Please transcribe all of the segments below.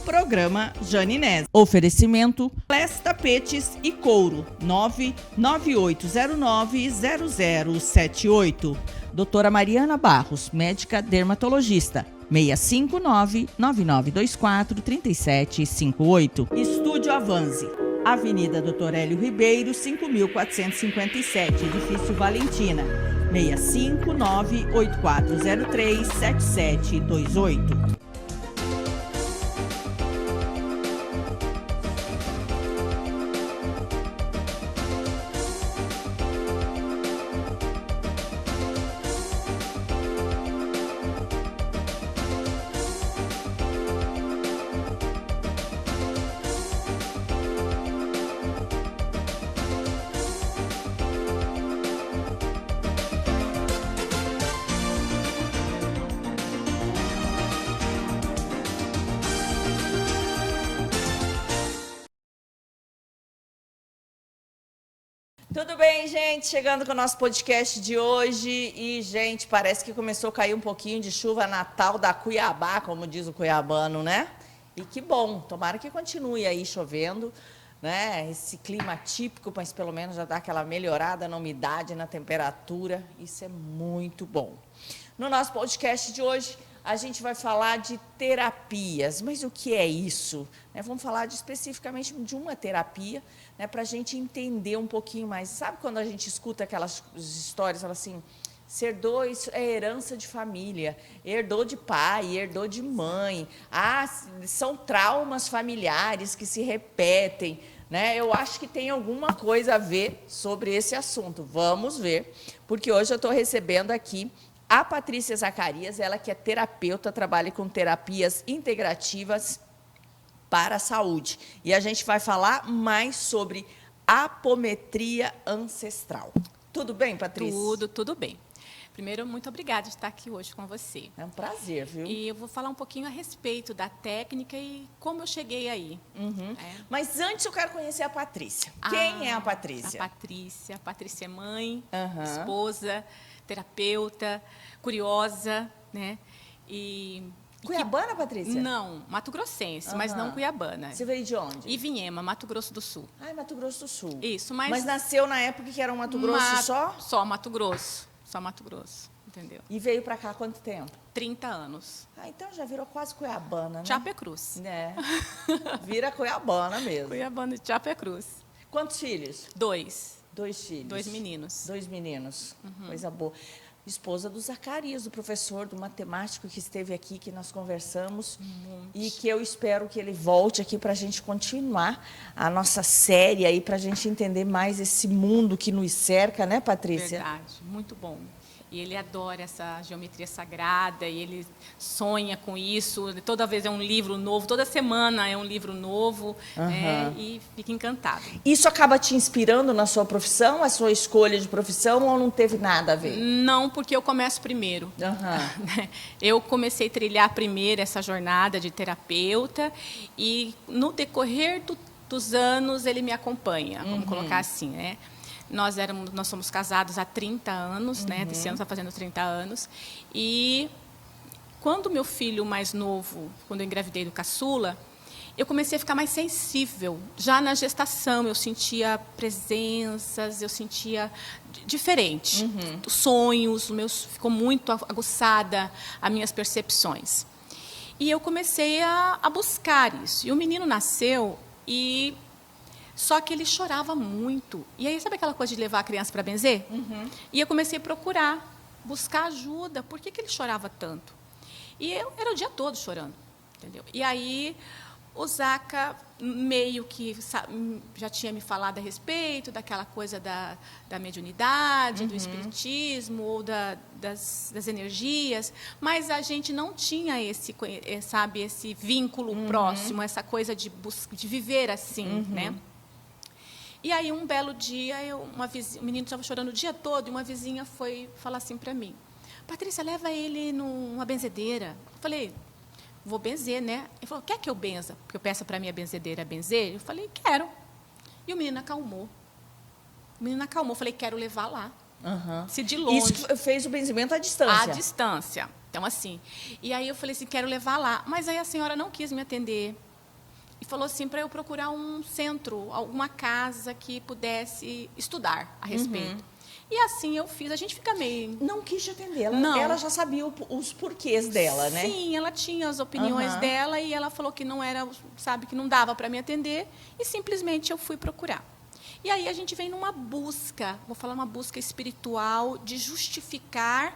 Programa Janinés. Oferecimento Les Tapetes e Couro 998090078. Doutora Mariana Barros, médica dermatologista. 659-9924-3758. Estúdio Avanze, Avenida Doutor Hélio Ribeiro, 5.457, Edifício Valentina. 659-8403-7728. Tudo bem, gente? Chegando com o nosso podcast de hoje. E, gente, parece que começou a cair um pouquinho de chuva natal da Cuiabá, como diz o cuiabano, né? E que bom, tomara que continue aí chovendo, né? Esse clima típico, mas pelo menos já dá aquela melhorada na umidade, na temperatura. Isso é muito bom. No nosso podcast de hoje, a gente vai falar de terapias. Mas o que é isso? Vamos falar especificamente de uma terapia, para a gente entender um pouquinho mais. Sabe quando a gente escuta aquelas histórias, fala assim, ser dois é herança de família, herdou de pai, herdou de mãe, são traumas familiares que se repetem, Eu acho que tem alguma coisa a ver sobre esse assunto. Vamos ver, porque hoje eu estou recebendo aqui a Patrícia Zacarias, ela que é terapeuta, trabalha com terapias integrativas para a saúde. E a gente vai falar mais sobre apometria ancestral. Tudo bem, Patrícia? Tudo bem. Primeiro, muito obrigada de estar aqui hoje com você. É um prazer, viu? E eu vou falar um pouquinho a respeito da técnica e como eu cheguei aí. Uhum. Mas antes eu quero conhecer a Patrícia. Quem é a Patrícia? A Patrícia é mãe, esposa, terapeuta, curiosa, Cuiabana, Patrícia? Não, mato-grossense, mas não cuiabana. Você veio de onde? Ivinhema, Mato Grosso do Sul. Mato Grosso do Sul. Isso, mas nasceu na época que era um Mato Grosso só? Só Mato Grosso, entendeu? E veio para cá há quanto tempo? 30 anos. Então já virou quase cuiabana, né? Chapecruz. Vira cuiabana mesmo. Cuiabana de Chapecruz. Quantos filhos? 2. 2 filhos. 2 meninos. 2 meninos. Coisa boa. Esposa do Zacarias, do professor, do matemático que esteve aqui, que nós conversamos. E que eu espero que ele volte aqui para a gente continuar a nossa série aí, para a gente entender mais esse mundo que nos cerca, né, Patrícia? Verdade, muito bom. E ele adora essa geometria sagrada, e ele sonha com isso. Toda vez é um livro novo, toda semana é um livro novo, e fica encantado. Isso acaba te inspirando na sua profissão, a sua escolha de profissão, ou não teve nada a ver? Não, porque eu começo primeiro. Eu comecei a trilhar primeiro essa jornada de terapeuta, e no decorrer dos anos ele me acompanha, vamos colocar assim, Nós somos casados há 30 anos, Esse ano está fazendo 30 anos. E quando meu filho mais novo, quando eu engravidei do caçula, eu comecei a ficar mais sensível. Já na gestação, eu sentia presenças, eu sentia diferente. Os sonhos, ficou muito aguçada as minhas percepções. E eu comecei a buscar isso. E o menino nasceu e... Só que ele chorava muito. E aí, sabe aquela coisa de levar a criança para benzer? E eu comecei a procurar, buscar ajuda. Por que ele chorava tanto? E eu era o dia todo chorando, entendeu? E aí, o Zaca meio que já tinha me falado a respeito daquela coisa da mediunidade, do espiritismo, ou das energias, mas a gente não tinha esse vínculo próximo, essa coisa de viver assim, E aí, um belo dia, o menino estava chorando o dia todo, e uma vizinha foi falar assim para mim, Patrícia, leva ele numa benzedeira. Eu falei, vou benzer, né? Ele falou, quer que eu benza? Porque eu peço para a minha benzedeira benzer? Eu falei, quero. E o menino acalmou. Eu falei, quero levar lá. Se de longe. Isso fez o benzimento à distância? À distância. Então, assim. E aí eu falei assim, quero levar lá. Mas aí a senhora não quis me atender. e falou assim para eu procurar um centro, alguma casa que pudesse estudar a respeito. E assim eu fiz. A gente fica meio... Não quis te atender. Não. Ela já sabia os porquês dela, né? Sim, ela tinha as opiniões dela e ela falou que não era, sabe, que não dava para me atender e simplesmente eu fui procurar. E aí a gente vem numa busca, vou falar uma busca espiritual de justificar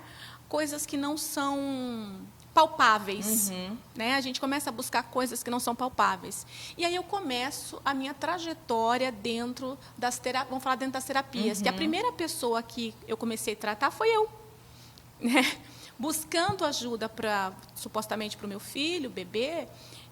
coisas que não são palpáveis, né? A gente começa a buscar coisas que não são palpáveis. E aí eu começo a minha trajetória dentro das terapias, vamos falar dentro das terapias, que a primeira pessoa que eu comecei a tratar foi eu, né? Buscando ajuda supostamente para o meu filho, bebê,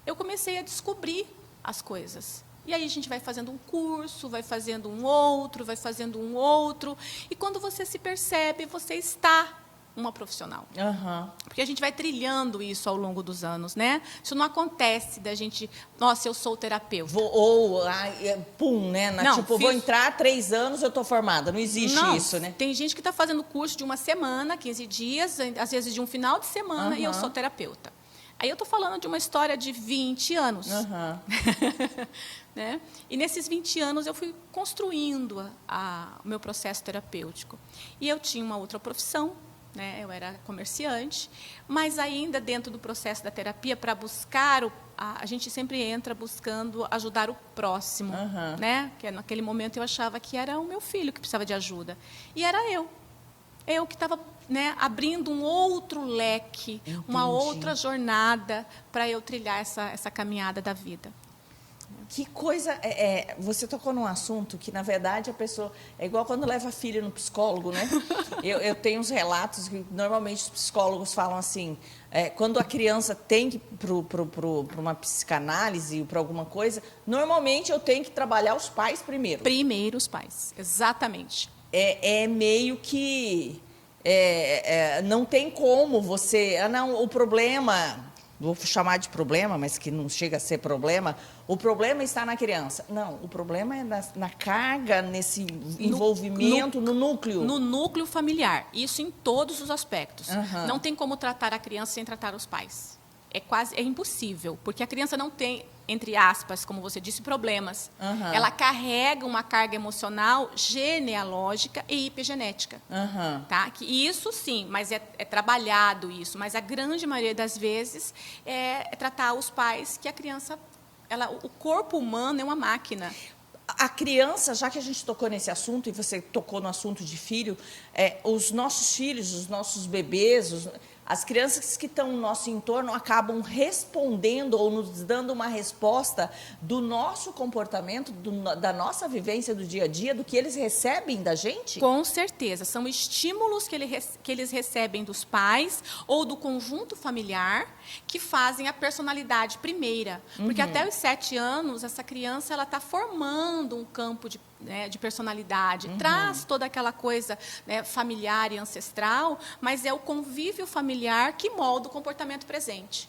eu comecei a descobrir as coisas. E aí a gente vai fazendo um curso, vai fazendo um outro, vai fazendo um outro, e quando você se percebe, você está uma profissional. Porque a gente vai trilhando isso ao longo dos anos, né? Isso não acontece da gente, nossa, eu sou terapeuta. Pum, né? Não, vou entrar 3 anos, eu estou formada. Não existe isso, né? Tem gente que está fazendo curso de 1 semana, 15 dias, às vezes de um final de semana, e eu sou terapeuta. Aí eu estou falando de uma história de 20 anos. Né? E nesses 20 anos eu fui construindo o meu processo terapêutico. E eu tinha uma outra profissão, né? Eu era comerciante, mas ainda dentro do processo da terapia, para buscar, a gente sempre entra buscando ajudar o próximo. Né? Que naquele momento eu achava que era o meu filho que precisava de ajuda. E era eu. Eu que estava, né, abrindo um outro leque, uma outra jornada para eu trilhar essa caminhada da vida. Que coisa... você tocou num assunto que, na verdade, a pessoa... É igual quando leva filho no psicólogo, né? Eu tenho uns relatos que, normalmente, os psicólogos falam assim... quando a criança tem que ir para uma psicanálise ou para alguma coisa, normalmente eu tenho que trabalhar os pais primeiro. Primeiro os pais, exatamente. Meio que... não tem como você... não, o problema... Vou chamar de problema, mas que não chega a ser problema. O problema está na criança. Não, o problema é na carga, nesse envolvimento, no núcleo. No núcleo familiar. Isso em todos os aspectos. Não tem como tratar a criança sem tratar os pais. É impossível, porque a criança não tem, entre aspas, como você disse, problemas. Ela carrega uma carga emocional genealógica e epigenética. Tá? Que isso sim, mas é trabalhado isso. Mas a grande maioria das vezes é tratar os pais que a criança... o corpo humano é uma máquina. A criança, já que a gente tocou nesse assunto, e você tocou no assunto de filho, os nossos filhos, os nossos bebês... As crianças que estão no nosso entorno acabam respondendo ou nos dando uma resposta do nosso comportamento, da nossa vivência do dia a dia, do que eles recebem da gente? Com certeza. São estímulos que eles recebem dos pais ou do conjunto familiar que fazem a personalidade primeira. Porque até os 7 anos, essa criança está formando um campo de personalidade, traz toda aquela coisa, né, familiar e ancestral, mas é o convívio familiar que molda o comportamento presente.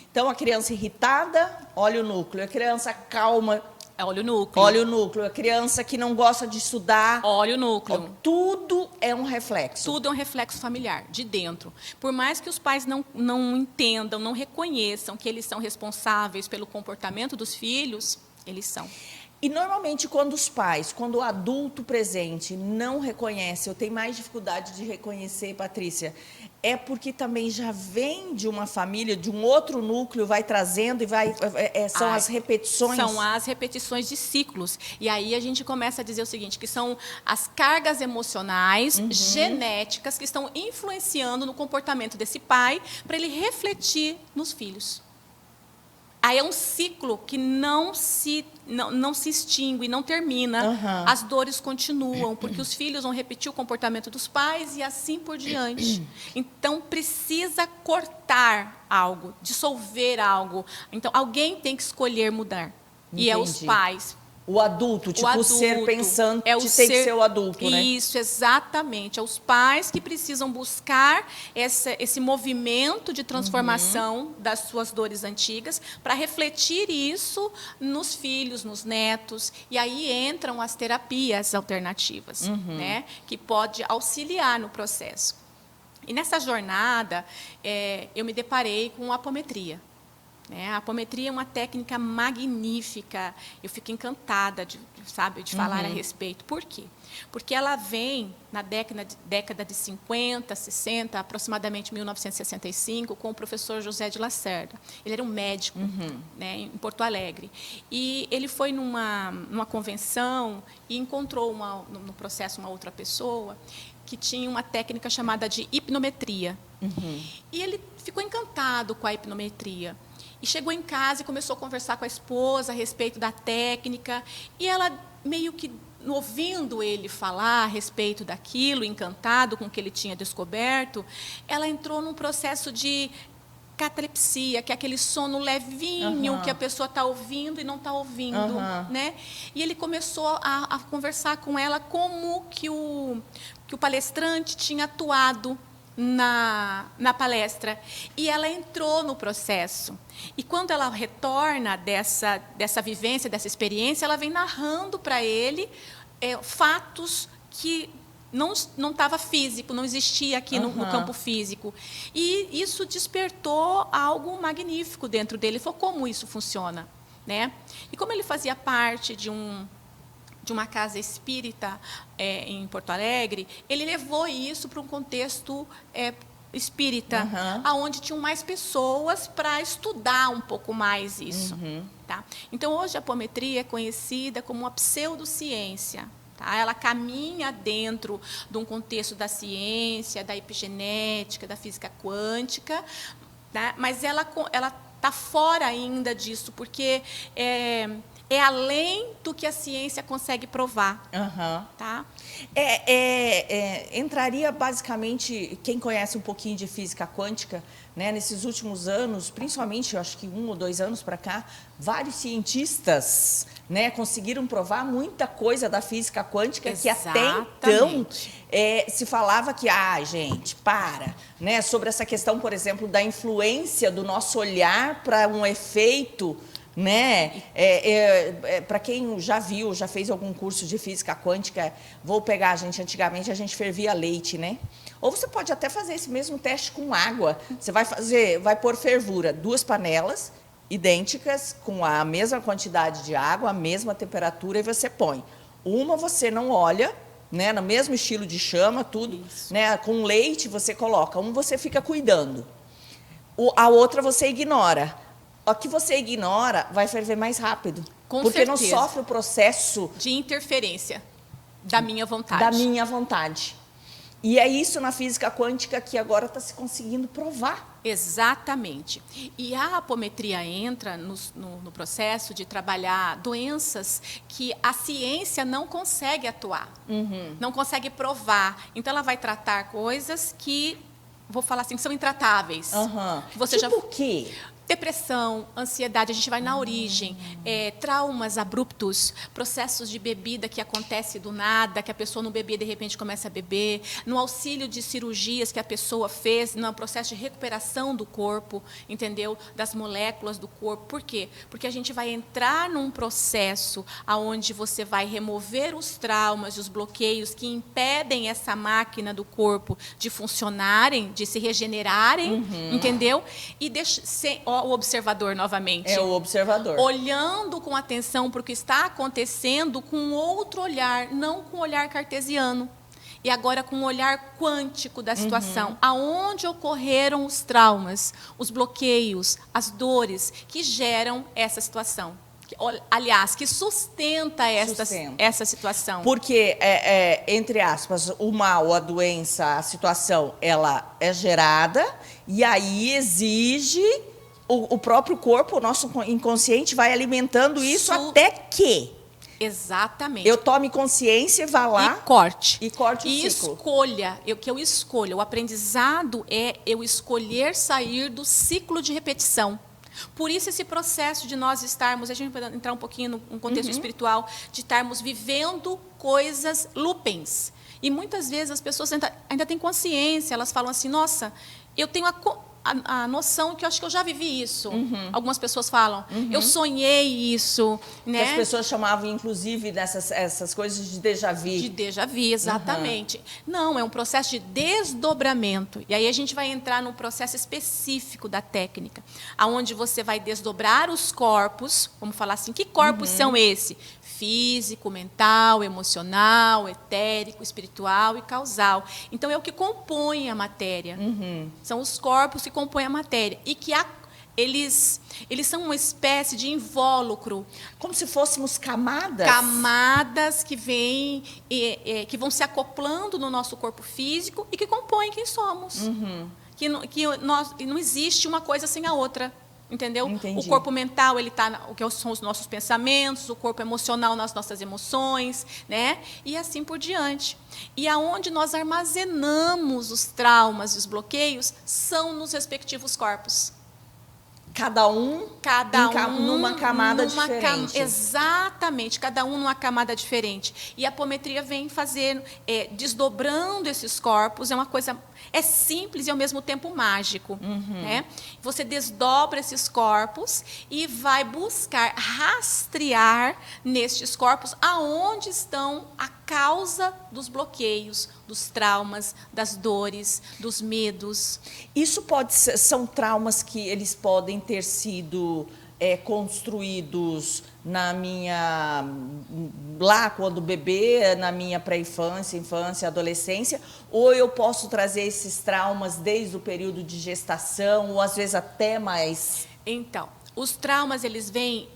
Então, a criança irritada, olha o núcleo. A criança calma, olha o núcleo. Olha o núcleo. A criança que não gosta de estudar, olha o núcleo. Tudo é um reflexo. Tudo é um reflexo familiar, de dentro. Por mais que os pais não entendam, não reconheçam que eles são responsáveis pelo comportamento dos filhos, eles são. E, normalmente, quando o adulto presente não reconhece, eu tenho mais dificuldade de reconhecer, Patrícia, é porque também já vem de uma família, de um outro núcleo, vai trazendo e são as repetições. São as repetições de ciclos. E aí a gente começa a dizer o seguinte, que são as cargas emocionais, genéticas, que estão influenciando no comportamento desse pai para ele refletir nos filhos. Aí é um ciclo que não se extingue, não termina. As dores continuam, porque os filhos vão repetir o comportamento dos pais e assim por diante. Então, precisa cortar algo, dissolver algo. Então, alguém tem que escolher mudar. Entendi. E é os pais. O adulto, o ser pensante tem que ser o adulto, né? Isso, exatamente. É os pais que precisam buscar esse movimento de transformação das suas dores antigas para refletir isso nos filhos, nos netos. E aí entram as terapias alternativas, né? Que pode auxiliar no processo. E nessa jornada, eu me deparei com apometria. A apometria é uma técnica magnífica. Eu fico encantada de falar a respeito. Por quê? Porque ela vem na década de 50, 60, aproximadamente 1965, com o professor José de Lacerda. Ele era um médico, em Porto Alegre. E ele foi numa convenção e encontrou no processo uma outra pessoa que tinha uma técnica chamada de hipnometria. E ele ficou encantado com a hipnometria. E chegou em casa e começou a conversar com a esposa a respeito da técnica. E ela, meio que ouvindo ele falar a respeito daquilo, encantado com o que ele tinha descoberto, ela entrou num processo de catalepsia, que é aquele sono levinho que a pessoa está ouvindo e não está ouvindo. E ele começou a conversar com ela como que o palestrante tinha atuado na palestra. E ela entrou no processo. E quando ela retorna dessa vivência, dessa experiência, ela vem narrando para ele fatos que não estava físico, não existia aqui no campo físico. E isso despertou algo magnífico dentro dele. Ele falou, como isso funciona? E como ele fazia parte de uma casa espírita em Porto Alegre, ele levou isso para um contexto espírita, onde tinham mais pessoas para estudar um pouco mais isso. Então, hoje, a apometria é conhecida como uma pseudociência. Ela caminha dentro de um contexto da ciência, da epigenética, da física quântica, mas ela está fora ainda disso, porque é além do que a ciência consegue provar. Entraria basicamente, quem conhece um pouquinho de física quântica, nesses últimos anos, principalmente, eu acho que 1 ou 2 anos para cá, vários cientistas conseguiram provar muita coisa da física quântica. Exatamente. Que até então se falava que, gente, sobre essa questão, por exemplo, da influência do nosso olhar para um efeito. Para quem já viu, já fez algum curso de física quântica, vou pegar, antigamente a gente fervia leite, Ou você pode até fazer esse mesmo teste com água. Você vai pôr fervura, 2 panelas idênticas, com a mesma quantidade de água, a mesma temperatura, e você põe. Uma você não olha, no mesmo estilo de chama, tudo, com leite você coloca. Você fica cuidando. A outra você ignora. O que você ignora vai ferver mais rápido. Porque não sofre o processo de interferência da minha vontade. Da minha vontade. E é isso na física quântica que agora está se conseguindo provar. Exatamente. E a apometria entra no processo de trabalhar doenças que a ciência não consegue atuar, não consegue provar. Então, ela vai tratar coisas que, vou falar assim, que são intratáveis. Você tipo o quê? Depressão, ansiedade, a gente vai na origem, traumas abruptos, processos de bebida que acontece do nada, que a pessoa não bebia, de repente começa a beber, no auxílio de cirurgias que a pessoa fez, no processo de recuperação do corpo, entendeu? Das moléculas do corpo. Por quê? Porque a gente vai entrar num processo onde você vai remover os traumas e os bloqueios que impedem essa máquina do corpo de funcionarem, de se regenerarem, entendeu? E o observador novamente. É o observador. Olhando com atenção para o que está acontecendo com outro olhar, não com o olhar cartesiano. E agora com o olhar quântico da situação. Aonde ocorreram os traumas, os bloqueios, as dores que geram essa situação. Aliás, que sustenta essa situação. Porque, entre aspas, o mal, a doença, a situação, ela é gerada e aí exige... O próprio corpo, o nosso inconsciente, vai alimentando isso até que... Exatamente. Eu tome consciência e vá lá... E corte. E corte o ciclo. Escolha. Que eu escolha. O aprendizado é eu escolher sair do ciclo de repetição. Por isso, esse processo de nós estarmos... A gente vai entrar um pouquinho no contexto espiritual, de estarmos vivendo coisas loopings. E muitas vezes as pessoas ainda têm consciência, elas falam assim, nossa, eu tenho a noção que eu acho que eu já vivi isso. Algumas pessoas falam, eu sonhei isso, né? Que as pessoas chamavam, inclusive, essas coisas de déjà vu. De déjà vu, exatamente. Não, é um processo de desdobramento. E aí a gente vai entrar num processo específico da técnica, aonde você vai desdobrar os corpos, vamos falar assim, que corpos são esses? Físico, mental, emocional, etérico, espiritual e causal. Então, é o que compõe a matéria. São os corpos que compõem a matéria. E que eles são uma espécie de invólucro. Como se fôssemos camadas? Camadas que vêm, que vão se acoplando no nosso corpo físico e que compõem quem somos. Que não existe uma coisa sem a outra. Entendeu? Entendi. O corpo mental, ele está o que são os nossos pensamentos, o corpo emocional nas nossas emoções, né? E assim por diante. E aonde nós armazenamos os traumas e os bloqueios são nos respectivos corpos. Cada um numa camada diferente. Exatamente, cada um numa camada diferente. E a apometria vem fazendo, desdobrando esses corpos, é uma coisa, é simples e ao mesmo tempo mágico. Né? Você desdobra esses corpos e vai buscar rastrear nestes corpos aonde estão a causa dos bloqueios, dos traumas, das dores, dos medos. Isso são traumas que eles podem ter sido construídos lá quando bebê, na minha pré-infância, infância, adolescência, ou eu posso trazer esses traumas desde o período de gestação, ou às vezes até mais? Então, os traumas, eles vêm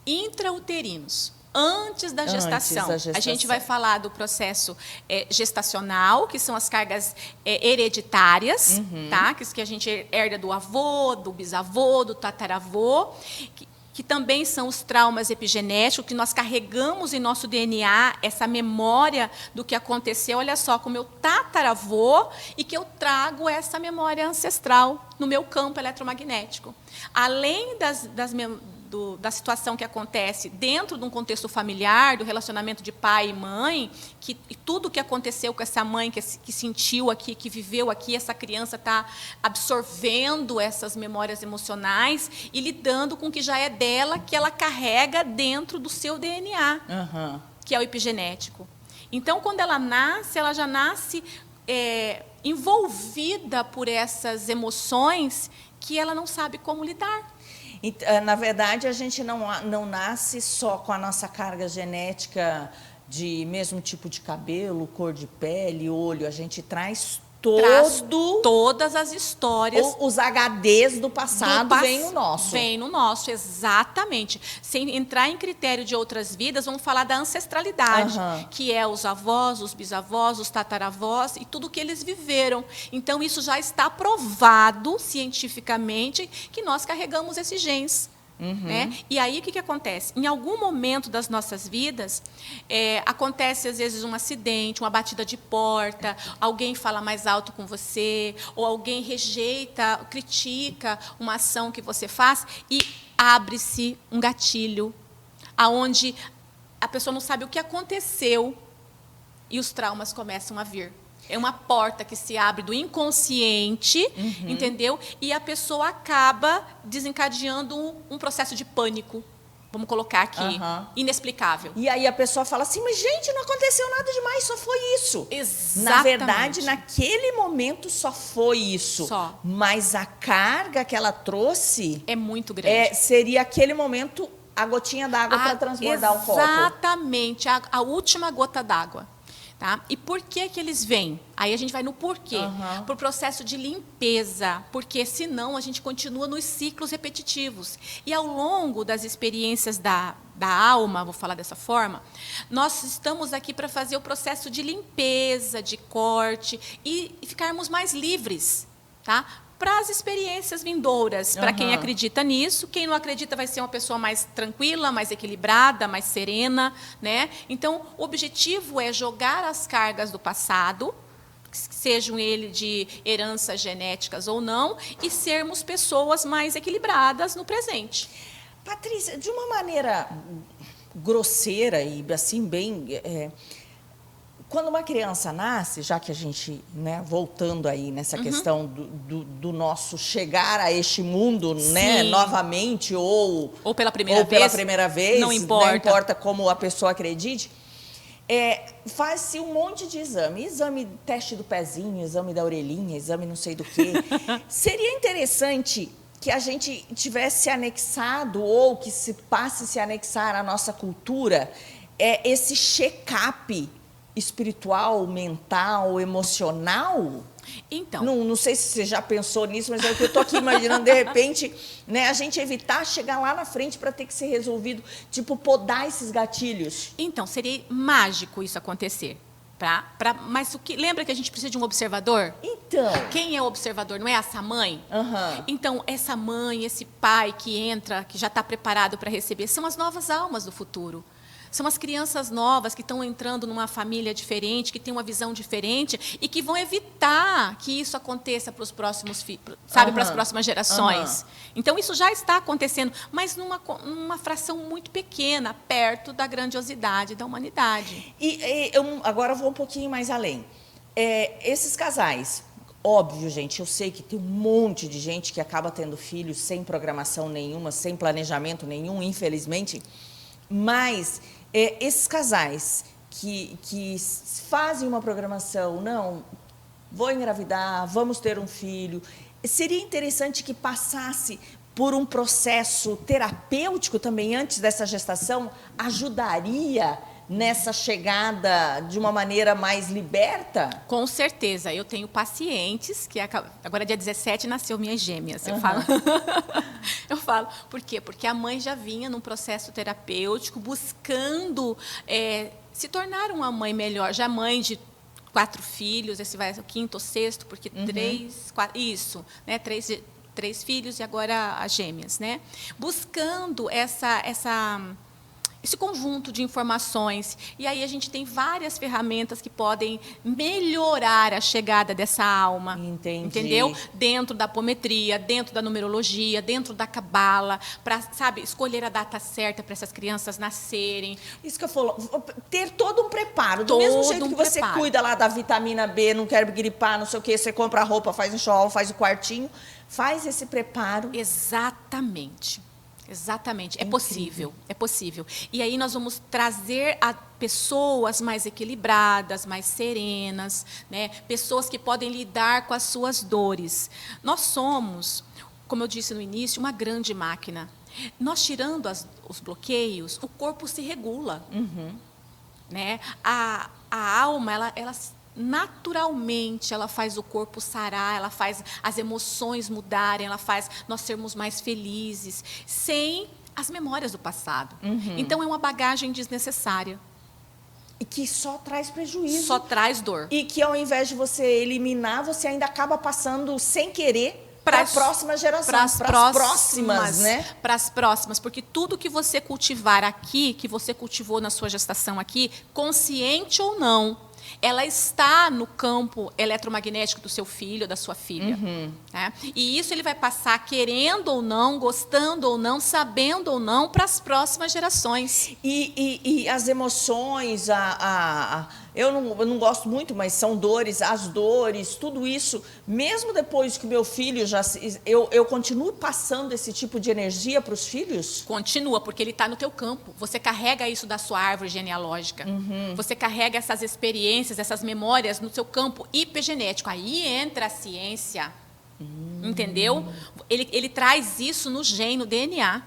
intrauterinos. Antes da gestação. A gente vai falar do processo gestacional, que são as cargas hereditárias, tá? Que a gente herda do avô, do bisavô, do tataravô, que também são os traumas epigenéticos, que nós carregamos em nosso DNA, essa memória do que aconteceu, olha só, com o meu tataravô, e que eu trago essa memória ancestral no meu campo eletromagnético. Além da situação que acontece dentro de um contexto familiar, do relacionamento de pai e mãe, e tudo que aconteceu com essa mãe que sentiu aqui, que viveu aqui, essa criança está absorvendo essas memórias emocionais e lidando com o que já é dela, que ela carrega dentro do seu DNA, que é o epigenético. Então, quando ela já nasce envolvida por essas emoções que ela não sabe como lidar. Na verdade, a gente não nasce só com a nossa carga genética de mesmo tipo de cabelo, cor de pele, olho. A gente traz todas as histórias. Os HDs do passado vêm no nosso. Vem no nosso, exatamente. Sem entrar em critério de outras vidas, vamos falar da ancestralidade, que é os avós, os bisavós, os tataravós e tudo que eles viveram. Então, isso já está provado cientificamente que nós carregamos esses genes. Né? E aí, o que acontece? Em algum momento das nossas vidas, acontece, às vezes, um acidente, uma batida de porta, alguém fala mais alto com você, ou alguém rejeita, critica uma ação que você faz, e abre-se um gatilho, aonde a pessoa não sabe o que aconteceu, e os traumas começam a vir. É uma porta que se abre do inconsciente, entendeu? E a pessoa acaba desencadeando um processo de pânico. Vamos colocar aqui, inexplicável. E aí a pessoa fala assim, mas gente, não aconteceu nada demais, só foi isso. Exatamente. Na verdade, naquele momento só foi isso. Só. Mas a carga que ela trouxe... é muito grande. Seria aquele momento, a gotinha d'água para transbordar o copo. Exatamente, a última gota d'água. Tá? E por que eles vêm? Aí a gente vai no porquê. Para o processo de limpeza, porque senão a gente continua nos ciclos repetitivos. E ao longo das experiências da alma, vou falar dessa forma, nós estamos aqui para fazer o processo de limpeza, de corte e ficarmos mais livres, tá? Para as experiências vindouras, para quem acredita nisso. Quem não acredita vai ser uma pessoa mais tranquila, mais equilibrada, mais serena, né? Então, o objetivo é jogar as cargas do passado, sejam ele de heranças genéticas ou não, e sermos pessoas mais equilibradas no presente. Patrícia, de uma maneira grosseira e assim bem... quando uma criança nasce, já que a gente, né, voltando aí nessa questão do nosso chegar a este mundo, né, novamente, ou pela primeira vez, não importa como a pessoa acredite, faz-se um monte de exame, teste do pezinho, exame da orelhinha, exame não sei do quê. Seria interessante que a gente tivesse anexado, ou que se passe a se anexar à nossa cultura, esse check-up espiritual, mental, emocional? Então, não sei se você já pensou nisso, mas é o que eu estou aqui imaginando, de repente, né, a gente evitar chegar lá na frente para ter que ser resolvido, tipo, podar esses gatilhos. Então, seria mágico isso acontecer. Mas lembra que a gente precisa de um observador? Então. Quem é o observador? Não é essa mãe? Uhum. Então, essa mãe, esse pai que entra, que já está preparado para receber, são as novas almas do futuro. São as crianças novas que estão entrando numa família diferente, que têm uma visão diferente e que vão evitar que isso aconteça para os próximos filhos, sabe, para as próximas gerações. Então, isso já está acontecendo, mas numa fração muito pequena, perto da grandiosidade da humanidade. Eu agora vou um pouquinho mais além. Esses casais, óbvio, gente, eu sei que tem um monte de gente que acaba tendo filhos sem programação nenhuma, sem planejamento nenhum, infelizmente, mas esses casais que fazem uma programação, não, vou engravidar, vamos ter um filho, seria interessante que passasse por um processo terapêutico também antes dessa gestação, ajudaria nessa chegada de uma maneira mais liberta? Com certeza. Eu tenho pacientes que agora dia 17 nasceu minhas gêmeas. Eu falo. Eu falo. Por quê? Porque a mãe já vinha num processo terapêutico buscando se tornar uma mãe melhor, já mãe de 4 filhos, esse vai ser o 5º ou 6º, porque 3, 4, isso, né? 3 filhos e agora as gêmeas, né? Buscando esse conjunto de informações. E aí a gente tem várias ferramentas que podem melhorar a chegada dessa alma. Entendi. Entendeu? Dentro da apometria, dentro da numerologia, dentro da cabala, para, sabe, escolher a data certa para essas crianças nascerem. Isso que eu falo, ter todo um preparo. Do mesmo jeito que você cuida lá da vitamina B, não quer gripar, não sei o quê, você compra a roupa, faz um enxoval, faz o quartinho, faz esse preparo. Exatamente. Exatamente, é possível, é possível. E aí nós vamos trazer a pessoas mais equilibradas, mais serenas, né? Pessoas que podem lidar com as suas dores. Nós somos, como eu disse no início, uma grande máquina. Nós tirando os bloqueios, o corpo se regula. Né? A alma, ela naturalmente, ela faz o corpo sarar, ela faz as emoções mudarem, ela faz nós sermos mais felizes, sem as memórias do passado. Então, é uma bagagem desnecessária. E que só traz prejuízo. Só traz dor. E que, ao invés de você eliminar, você ainda acaba passando, sem querer, para a próxima geração. Para as próximas, né? Para as próximas, porque tudo que você cultivar aqui, que você cultivou na sua gestação aqui, consciente ou não, ela está no campo eletromagnético do seu filho, da sua filha. Né? E isso ele vai passar querendo ou não, gostando ou não, sabendo ou não, para as próximas gerações. E as emoções, eu não gosto muito, mas são dores, as dores, tudo isso, mesmo depois que meu filho eu continuo passando esse tipo de energia para os filhos? Continua, porque ele está no teu campo. Você carrega isso da sua árvore genealógica. Você carrega essas experiências, essas memórias no seu campo hipergenético. Aí entra a ciência, entendeu? Ele traz isso no gene, no DNA.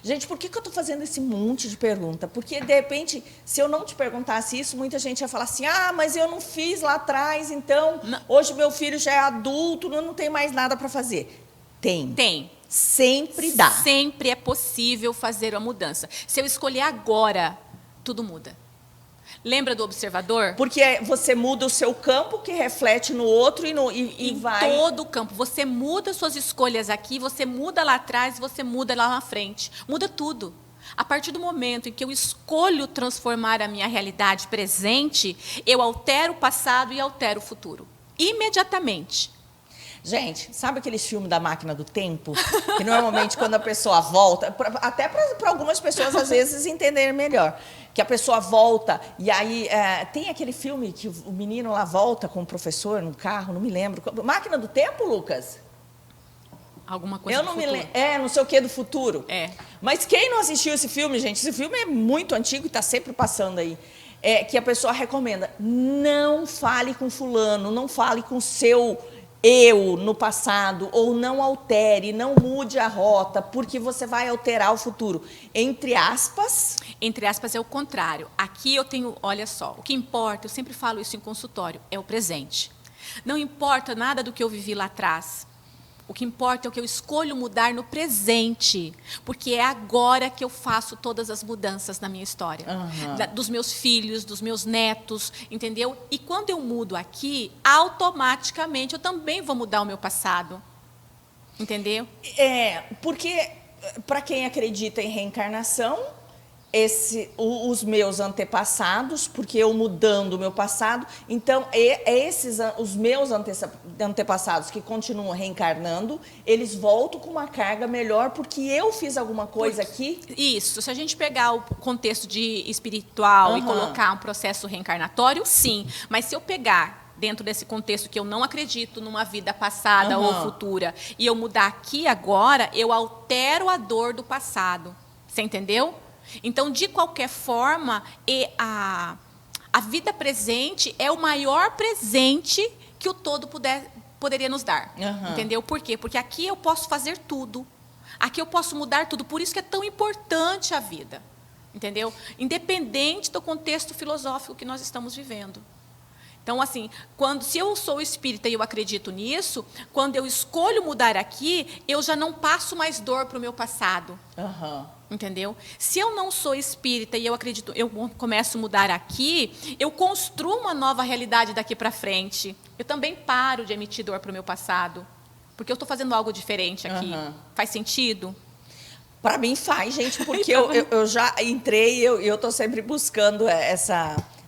Gente, por que eu estou fazendo esse monte de pergunta? Porque, de repente, se eu não te perguntasse isso, muita gente ia falar assim, mas eu não fiz lá atrás, então, hoje meu filho já é adulto, não tem mais nada para fazer. Tem. Sempre dá. Sempre é possível fazer a mudança. Se eu escolher agora, tudo muda. Lembra do observador? Porque você muda o seu campo, que reflete no outro e vai... todo o campo. Você muda suas escolhas aqui, você muda lá atrás, você muda lá na frente. Muda tudo. A partir do momento em que eu escolho transformar a minha realidade presente, eu altero o passado e altero o futuro. Imediatamente. Gente, sabe aqueles filmes da máquina do tempo? Que normalmente quando a pessoa volta, até para algumas pessoas às vezes entenderem melhor, que a pessoa volta e aí tem aquele filme que o menino lá volta com o professor no carro, não me lembro. Máquina do Tempo, Lucas? Alguma coisa Eu do não me futuro. lembro. Não sei o que do futuro. É. Mas quem não assistiu esse filme, gente? Esse filme é muito antigo e está sempre passando aí. Que a pessoa recomenda. Não fale com fulano, não fale com seu eu no passado, ou não altere, não mude a rota, porque você vai alterar o futuro. Entre aspas... Entre aspas, é o contrário. Aqui eu tenho, olha só, o que importa, eu sempre falo isso em consultório, é o presente. Não importa nada do que eu vivi lá atrás. O que importa é o que eu escolho mudar no presente, porque é agora que eu faço todas as mudanças na minha história. Dos meus filhos, dos meus netos, entendeu? E quando eu mudo aqui, automaticamente eu também vou mudar o meu passado. Entendeu? Porque, para quem acredita em reencarnação, os meus antepassados, porque eu mudando o meu passado, então os meus antepassados que continuam reencarnando, eles voltam com uma carga melhor porque eu fiz alguma coisa aqui. Isso, se a gente pegar o contexto de espiritual e colocar um processo reencarnatório, sim, mas se eu pegar dentro desse contexto que eu não acredito numa vida passada ou futura, e eu mudar aqui agora, eu altero a dor do passado, você entendeu? Então, de qualquer forma, a vida presente é o maior presente que o todo poderia nos dar. Entendeu? Por quê? Porque aqui eu posso fazer tudo. Aqui eu posso mudar tudo. Por isso que é tão importante a vida. Entendeu? Independente do contexto filosófico que nós estamos vivendo. Então, assim, se eu sou espírita e eu acredito nisso, quando eu escolho mudar aqui, eu já não passo mais dor para o meu passado. Entendeu? Se eu não sou espírita e eu acredito, eu começo a mudar aqui, eu construo uma nova realidade daqui para frente. Eu também paro de emitir dor para o meu passado, porque eu estou fazendo algo diferente aqui. Faz sentido? Para mim faz, gente, porque eu já entrei, eu estou sempre buscando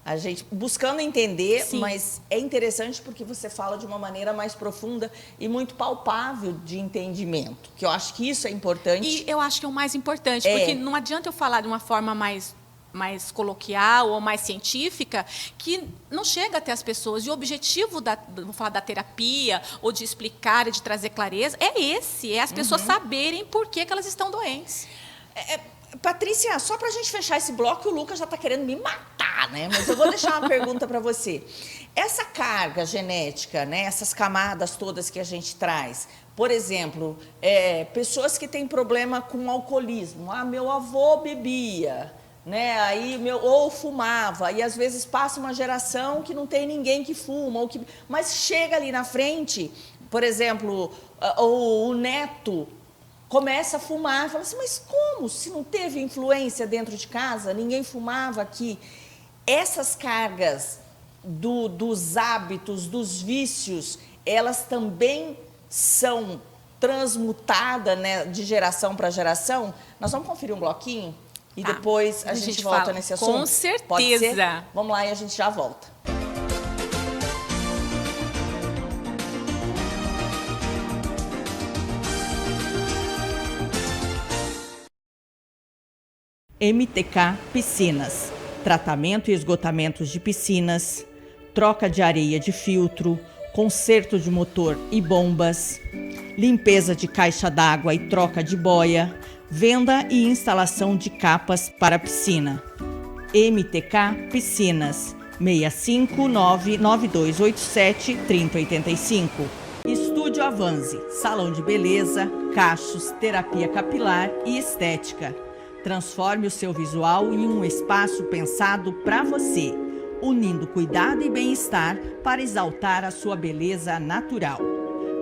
a gente buscando entender, sim, mas é interessante porque você fala de uma maneira mais profunda e muito palpável de entendimento, que eu acho que isso é importante. E eu acho que é o mais importante, porque não adianta eu falar de uma forma mais coloquial ou mais científica, que não chega até as pessoas. E o objetivo vou falar da terapia, ou de explicar e de trazer clareza, é as pessoas saberem por que elas estão doentes. Patrícia, só para a gente fechar esse bloco, o Lucas já está querendo me matar, né? Mas eu vou deixar uma pergunta para você. Essa carga genética, né? Essas camadas todas que a gente traz, por exemplo, pessoas que têm problema com alcoolismo. Meu avô bebia, né? Ou fumava, e às vezes passa uma geração que não tem ninguém que fuma, mas chega ali na frente, por exemplo, o neto começa a fumar, fala assim, mas como? Se não teve influência dentro de casa, ninguém fumava aqui. Essas cargas dos hábitos, dos vícios, elas também são transmutadas, né, de geração para geração? Nós vamos conferir um bloquinho e depois a gente volta fala nesse assunto? Com certeza. Pode ser? Vamos lá e a gente já volta. MTK Piscinas, tratamento e esgotamentos de piscinas, troca de areia de filtro, conserto de motor e bombas, limpeza de caixa d'água e troca de boia, venda e instalação de capas para piscina. MTK Piscinas, 65992873085. Estúdio Avanzi, salão de beleza, cachos, terapia capilar e estética. Transforme o seu visual em um espaço pensado para você, unindo cuidado e bem-estar para exaltar a sua beleza natural.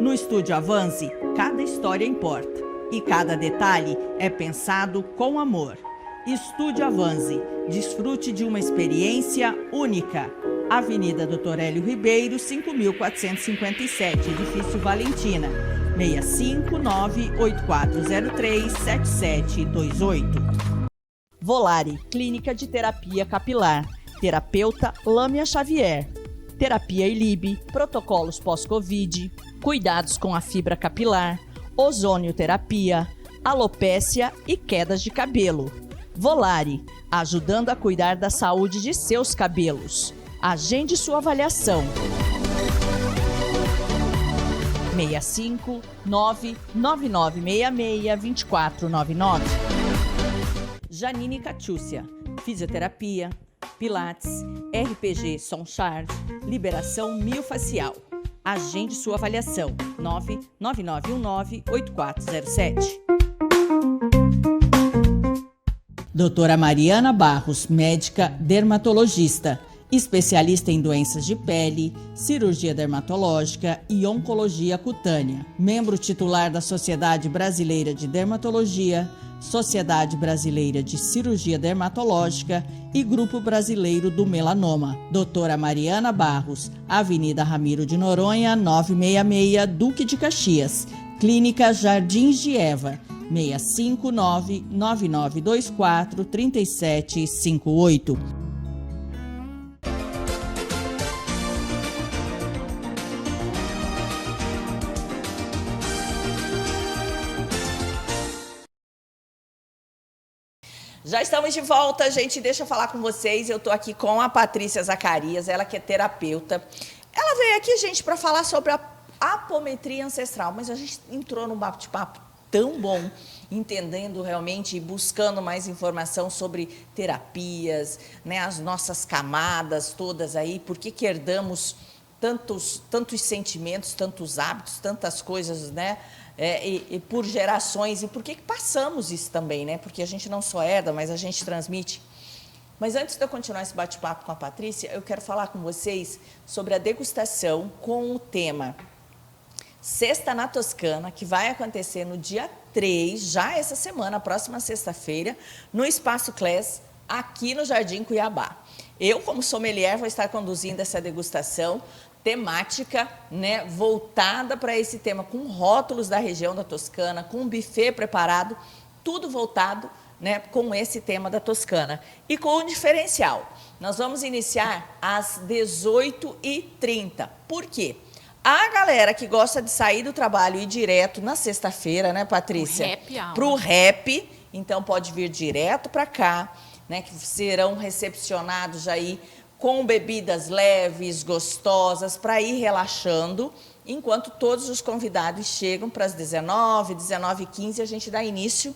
No Estúdio Avanzi, cada história importa e cada detalhe é pensado com amor. Estúdio Avanzi, desfrute de uma experiência única. Avenida Doutor Hélio Ribeiro, 5457, Edifício Valentina. 659-8403-7728. Volare, Clínica de Terapia Capilar. Terapeuta Lâmia Xavier. Terapia ILIB, protocolos pós-Covid, cuidados com a fibra capilar, ozonioterapia, alopécia e quedas de cabelo. Volare, ajudando a cuidar da saúde de seus cabelos. Agende sua avaliação. 65 99966 2499. Janine Catiúcia, fisioterapia, pilates, RPG Soundcharge, liberação miofacial. Agende sua avaliação. 99919-8407. Doutora Mariana Barros, médica dermatologista, especialista em doenças de pele, cirurgia dermatológica e oncologia cutânea. Membro titular da Sociedade Brasileira de Dermatologia, Sociedade Brasileira de Cirurgia Dermatológica e Grupo Brasileiro do Melanoma. Doutora Mariana Barros, Avenida Ramiro de Noronha, 966, Duque de Caxias. Clínica Jardins de Eva, 659-9924-3758. Já estamos de volta, gente. Deixa eu falar com vocês. Eu estou aqui com a Patrícia Zacarias, ela que é terapeuta. Ela veio aqui, gente, para falar sobre a apometria ancestral, mas a gente entrou num bate-papo tão bom, entendendo realmente e buscando mais informação sobre terapias, né, as nossas camadas todas aí, por que herdamos tantos sentimentos, tantos hábitos, tantas coisas, né, e por gerações, e por que passamos isso também, né, porque a gente não só herda, mas a gente transmite. Mas antes de eu continuar esse bate-papo com a Patrícia, eu quero falar com vocês sobre a degustação com o tema Sexta na Toscana, que vai acontecer no dia 3, já essa semana, próxima sexta-feira, no Espaço Class, aqui no Jardim Cuiabá. Eu, como sommelier, vou estar conduzindo essa degustação temática, né, voltada para esse tema, com rótulos da região da Toscana, com um buffet preparado, tudo voltado, né, com esse tema da Toscana. E com um diferencial. Nós vamos iniciar às 18h30. Por quê? A galera que gosta de sair do trabalho e ir direto na sexta-feira, né, Patrícia? Pro rap, então pode vir direto para cá, né, que serão recepcionados aí com bebidas leves, gostosas, para ir relaxando, enquanto todos os convidados chegam para as 19h, 19h15, a gente dá início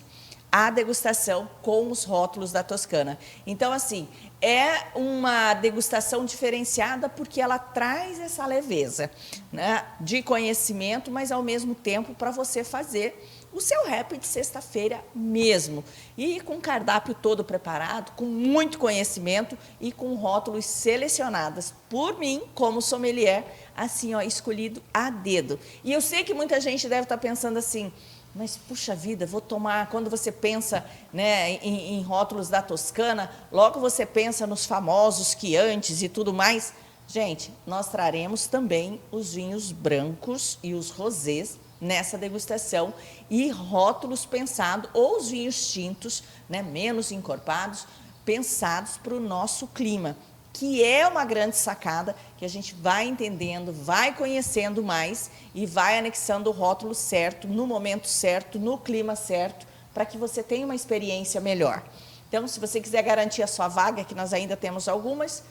à degustação com os rótulos da Toscana. Então, assim, é uma degustação diferenciada porque ela traz essa leveza, né, de conhecimento, mas ao mesmo tempo para você fazer o seu rap de sexta-feira mesmo. E com o cardápio todo preparado, com muito conhecimento e com rótulos selecionados por mim, como sommelier, assim, ó, escolhido a dedo. E eu sei que muita gente deve estar pensando assim, mas, puxa vida, vou tomar... Quando você pensa, né, em rótulos da Toscana, logo você pensa nos famosos Chiantis e tudo mais. Gente, nós traremos também os vinhos brancos e os rosés nessa degustação e rótulos pensados, ou os vinhos tintos, né, menos encorpados, pensados para o nosso clima, que é uma grande sacada que a gente vai entendendo, vai conhecendo mais e vai anexando o rótulo certo, no momento certo, no clima certo, para que você tenha uma experiência melhor. Então, se você quiser garantir a sua vaga, que nós ainda temos algumas,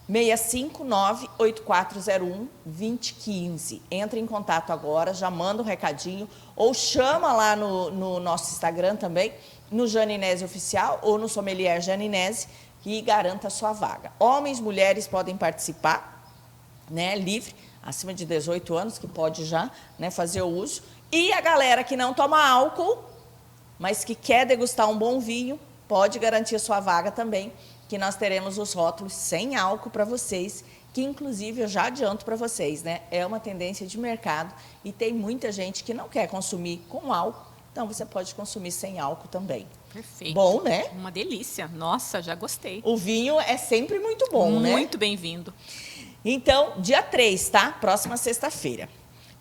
659-8401-2015. Entre em contato agora, já manda um recadinho, ou chama lá no nosso Instagram também, no Janinese Oficial, ou no Sommelier Janinese, e garanta a sua vaga. Homens, mulheres podem participar, né, livre, acima de 18 anos, que pode já, né, fazer o uso. E a galera que não toma álcool, mas que quer degustar um bom vinho, pode garantir a sua vaga também, que nós teremos os rótulos sem álcool para vocês, que inclusive eu já adianto para vocês, né, é uma tendência de mercado e tem muita gente que não quer consumir com álcool, então você pode consumir sem álcool também. Perfeito. Bom, né? Uma delícia. Nossa, já gostei. O vinho é sempre muito bom, né? Muito bem-vindo. Então, dia 3, tá? Próxima sexta-feira.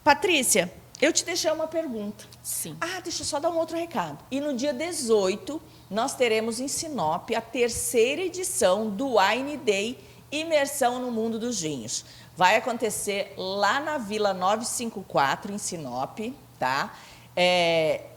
Patrícia, eu te deixei uma pergunta. Sim. Ah, deixa eu só dar um outro recado. E no dia 18, nós teremos em Sinop a 3ª edição do Wine Day Imersão no Mundo dos Vinhos. Vai acontecer lá na Vila 954, em Sinop, tá?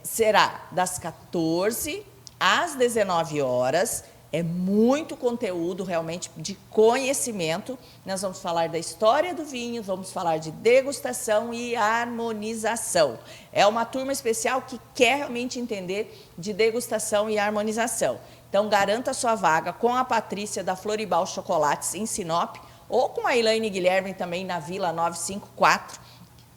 Será das 14 às 19 horas. É muito conteúdo realmente de conhecimento. Nós vamos falar da história do vinho, vamos falar de degustação e harmonização. É uma turma especial que quer realmente entender de degustação e harmonização. Então, garanta sua vaga com a Patrícia da Floribal Chocolates em Sinop ou com a Elaine Guilherme também na Vila 954,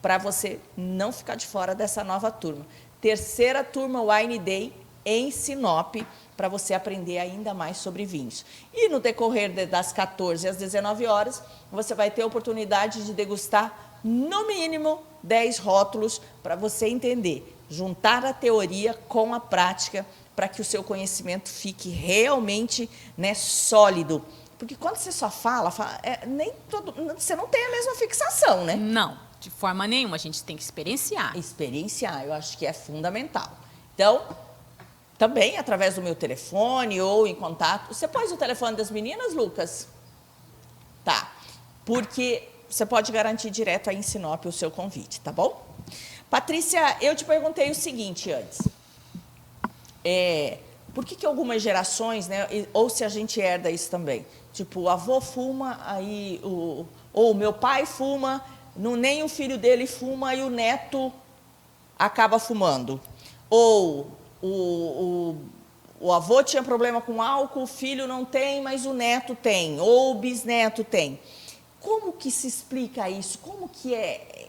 para você não ficar de fora dessa nova turma. Terceira turma Wine Day em Sinop, para você aprender ainda mais sobre vinhos. E no decorrer das 14 às 19 horas, você vai ter a oportunidade de degustar, no mínimo, 10 rótulos para você entender, juntar a teoria com a prática, para que o seu conhecimento fique realmente, né, sólido. Porque quando você só fala você não tem a mesma fixação, né? Não, de forma nenhuma, a gente tem que experienciar. Experienciar, eu acho que é fundamental. Então, também através do meu telefone ou em contato. Você pôs o telefone das meninas, Lucas? Tá. Porque você pode garantir direto aí em Sinop o seu convite, tá bom? Patrícia, eu te perguntei o seguinte antes. Por que algumas gerações, né, ou se a gente herda isso também? Tipo, o avô fuma, aí ou o meu pai fuma, nem o filho dele fuma e o neto acaba fumando. Ou o avô tinha problema com álcool, o filho não tem, mas o neto tem, ou o bisneto tem. Como que se explica isso? Como que é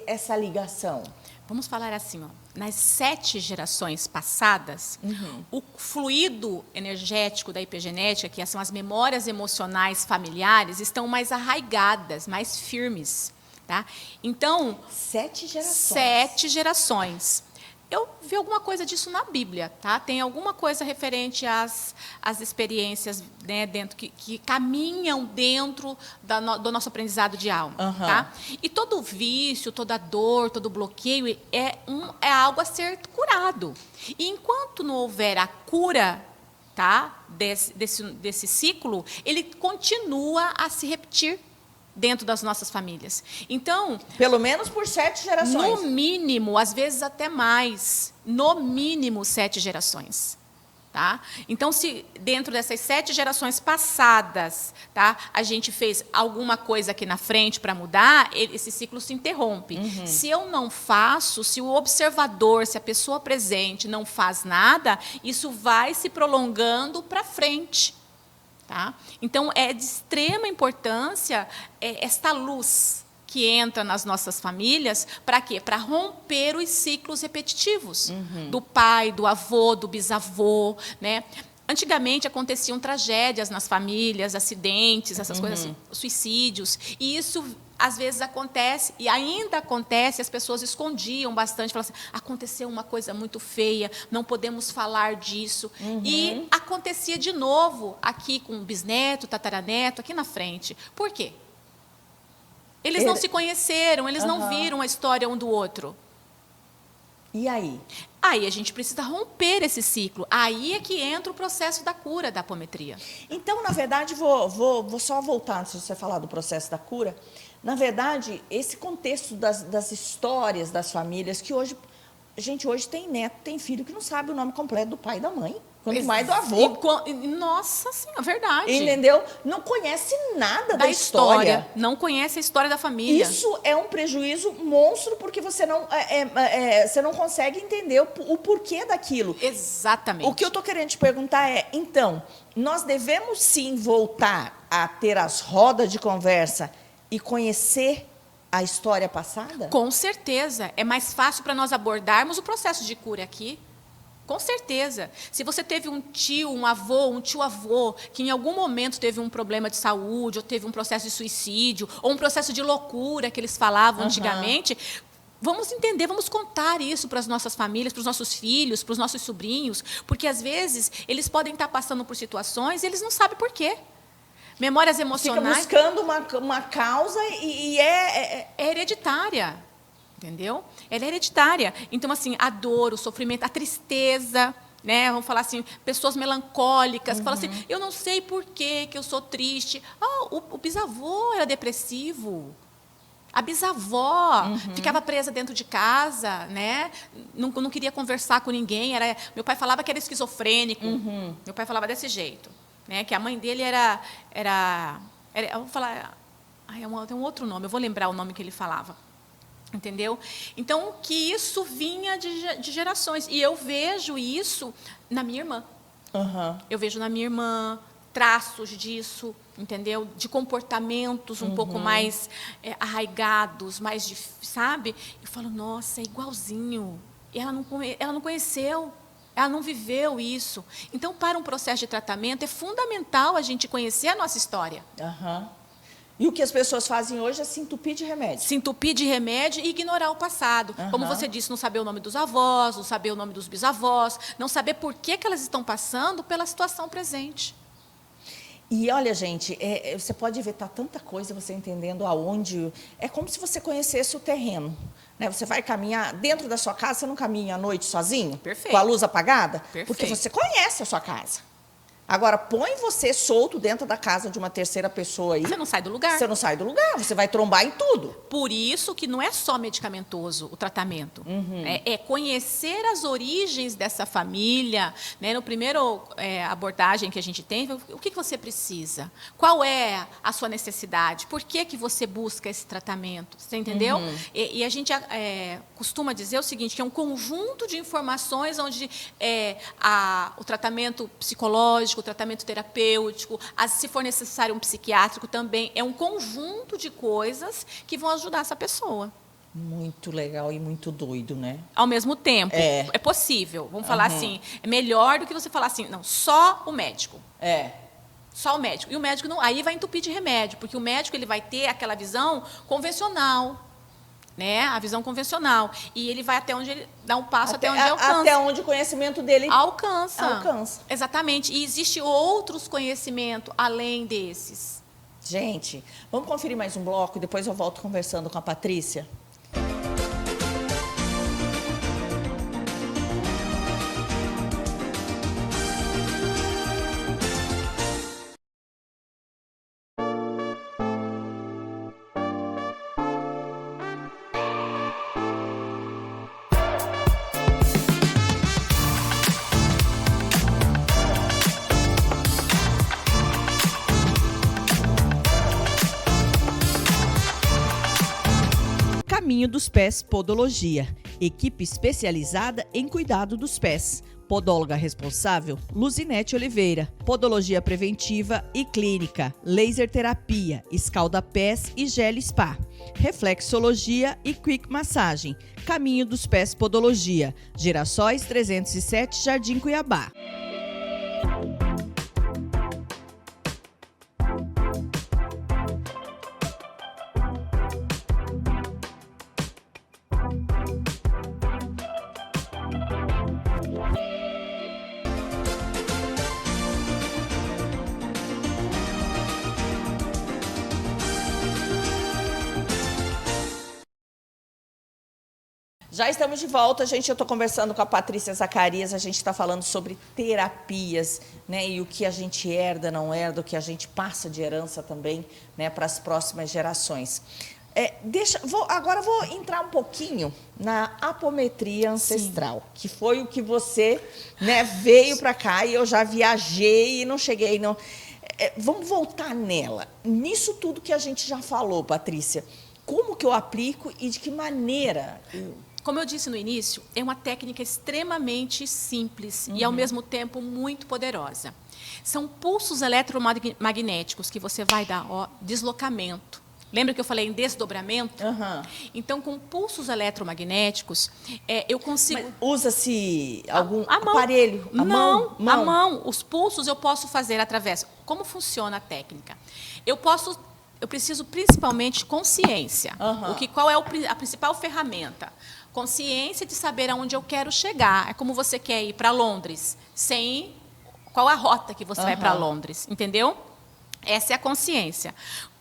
essa ligação? Vamos falar assim, ó, nas 7 gerações passadas, o fluido energético da epigenética, que são as memórias emocionais familiares, estão mais arraigadas, mais firmes. Tá? Então, 7 gerações. 7 gerações. Eu vi alguma coisa disso na Bíblia, tá? Tem alguma coisa referente às experiências, né, dentro que caminham dentro do nosso aprendizado de alma, tá? E todo vício, toda dor, todo bloqueio é algo a ser curado. E enquanto não houver a cura, tá, desse ciclo, ele continua a se repetir dentro das nossas famílias. Então, pelo menos por 7 gerações. No mínimo, às vezes até mais, no mínimo 7 gerações. Tá? Então, se dentro dessas 7 gerações passadas, tá, a gente fez alguma coisa aqui na frente para mudar, esse ciclo se interrompe. Se eu não faço, se o observador, se a pessoa presente não faz nada, isso vai se prolongando para frente. Tá? Então, é de extrema importância esta luz que entra nas nossas famílias, para quê? Para romper os ciclos repetitivos do pai, do avô, do bisavô, né? Antigamente aconteciam tragédias nas famílias, acidentes, essas coisas assim, suicídios, e isso às vezes acontece, e ainda acontece, as pessoas escondiam bastante, falavam assim, aconteceu uma coisa muito feia, não podemos falar disso. E acontecia de novo aqui com o bisneto, tataraneto, aqui na frente. Por quê? Eles não se conheceram, eles não viram a história um do outro. E aí? Aí a gente precisa romper esse ciclo. Aí é que entra o processo da cura da apometria. Então, na verdade, vou só voltar antes de você falar do processo da cura. Na verdade, esse contexto das histórias das famílias, que hoje, gente, hoje tem neto, tem filho que não sabe o nome completo do pai e da mãe, quanto mais do avô. Nossa Senhora, verdade. Entendeu? Não conhece nada da história. Não conhece a história da família. Isso é um prejuízo monstro, porque você não consegue entender o porquê daquilo. Exatamente. O que eu estou querendo te perguntar é, então, nós devemos sim voltar a ter as rodas de conversa e conhecer a história passada? Com certeza. É mais fácil para nós abordarmos o processo de cura aqui. Com certeza. Se você teve um tio, um avô, um tio-avô, que em algum momento teve um problema de saúde, ou teve um processo de suicídio, ou um processo de loucura que eles falavam antigamente, vamos entender, vamos contar isso para as nossas famílias, para os nossos filhos, para os nossos sobrinhos, porque às vezes eles podem estar passando por situações e eles não sabem por quê. Memórias emocionais. Fica buscando uma causa e é hereditária. Entendeu? Ela é hereditária. Então, assim, a dor, o sofrimento, a tristeza, né? Vamos falar assim, pessoas melancólicas, que falam assim, eu não sei por que eu sou triste. O bisavô era depressivo. A bisavó ficava presa dentro de casa, né? Não queria conversar com ninguém. Meu pai falava que era esquizofrênico. Meu pai falava desse jeito, né? Que a mãe dele era eu vou falar, tem um outro nome, eu vou lembrar o nome que ele falava. Entendeu? Então, que isso vinha de gerações. E eu vejo isso na minha irmã. Eu vejo na minha irmã traços disso, entendeu? De comportamentos um pouco mais arraigados, sabe? Eu falo, nossa, é igualzinho. Ela não conheceu, ela não viveu isso. Então, para um processo de tratamento, é fundamental a gente conhecer a nossa história. E o que as pessoas fazem hoje é se entupir de remédio. Se entupir de remédio e ignorar o passado. Como você disse, não saber o nome dos avós, não saber o nome dos bisavós, não saber por que elas estão passando pela situação presente. E olha, gente, você pode ver, tá tanta coisa, você entendendo aonde... É como se você conhecesse o terreno. Né? Você vai caminhar dentro da sua casa, você não caminha à noite sozinho? Perfeito. Com a luz apagada? Perfeito. Porque você conhece a sua casa. Agora, põe você solto dentro da casa de uma terceira pessoa aí. Você não sai do lugar. Você não sai do lugar, você vai trombar em tudo. Por isso que não é só medicamentoso o tratamento. É conhecer as origens dessa família. Né? No primeiro abordagem que a gente tem, o que você precisa? Qual é a sua necessidade? Por que você busca esse tratamento? Você entendeu? E a gente costuma dizer o seguinte, que é um conjunto de informações onde o tratamento psicológico, o tratamento terapêutico, se for necessário um psiquiátrico também, é um conjunto de coisas que vão ajudar essa pessoa. Muito legal e muito doido, né? Ao mesmo tempo, é possível. Vamos falar assim, é melhor do que você falar assim, não, só o médico. Só o médico. E o médico não, aí vai entupir de remédio, porque o médico ele vai ter aquela visão convencional. Né, a visão convencional. E ele vai até onde ele dá um passo até onde ele alcança. Até onde o conhecimento dele alcança. Exatamente. E existem outros conhecimentos além desses. Gente, vamos conferir mais um bloco e depois eu volto conversando com a Patrícia. Caminho dos Pés Podologia, equipe especializada em cuidado dos pés. Podóloga responsável, Luzinete Oliveira. Podologia preventiva e clínica, laser terapia, escalda-pés e gel spa. Reflexologia e quick massagem. Caminho dos Pés Podologia, Girassóis 307, Jardim Cuiabá. Já estamos de volta, gente. Eu estou conversando com a Patrícia Zacarias, a gente está falando sobre terapias, né? E o que a gente herda, não herda, o que a gente passa de herança também, né, para as próximas gerações. Agora vou entrar um pouquinho na apometria ancestral, que foi o que você, né, veio para cá e eu já viajei e não cheguei. Não. Vamos voltar nela. Nisso tudo que a gente já falou, Patrícia, como que eu aplico e de que maneira? Como eu disse no início, é uma técnica extremamente simples e, ao mesmo tempo, muito poderosa. São pulsos eletromagnéticos que você vai dar, deslocamento. Lembra que eu falei em desdobramento? Então, com pulsos eletromagnéticos, eu consigo... Mas usa-se algum aparelho? A mão. Os pulsos eu posso fazer através... Como funciona a técnica? Eu preciso principalmente de consciência. Qual é a principal ferramenta? Consciência de saber aonde eu quero chegar. É como você quer ir para Londres, qual a rota que você vai para Londres, entendeu? Essa é a consciência.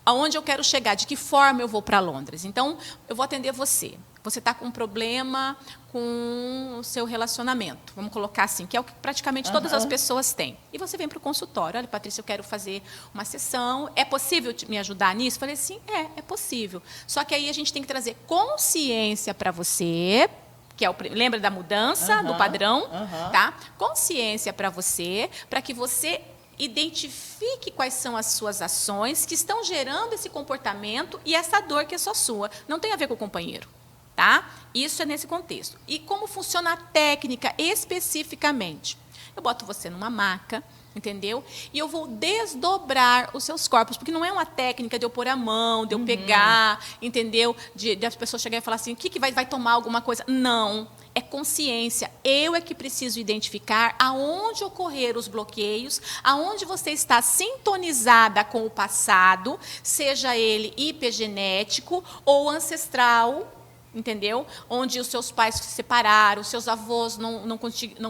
Aonde eu quero chegar, de que forma eu vou para Londres. Então, eu vou atender você. você está com um problema com o seu relacionamento, vamos colocar assim, que é o que praticamente todas as pessoas têm. E você vem para o consultório, olha, Patrícia, eu quero fazer uma sessão, é possível me ajudar nisso? Eu falei assim, é possível. Só que aí a gente tem que trazer consciência para você, que é lembra da mudança, do padrão, tá? Consciência para você, para que você identifique quais são as suas ações que estão gerando esse comportamento e essa dor que é só sua. Não tem a ver com o companheiro. Tá? Isso é nesse contexto. E como funciona a técnica especificamente? Eu boto você numa maca, entendeu? E eu vou desdobrar os seus corpos, porque não é uma técnica de eu pôr a mão, de eu pegar, entendeu? De as pessoas chegarem e falar assim, o que vai tomar alguma coisa? Não, é consciência. Eu é que preciso identificar aonde ocorreram os bloqueios, aonde você está sintonizada com o passado, seja ele hipergenético ou ancestral, entendeu? Onde os seus pais se separaram, os seus avós não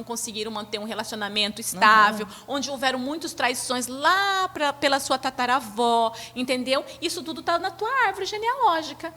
conseguiram manter um relacionamento estável, onde houveram muitas traições lá pela sua tataravó, entendeu? Isso tudo está na tua árvore genealógica.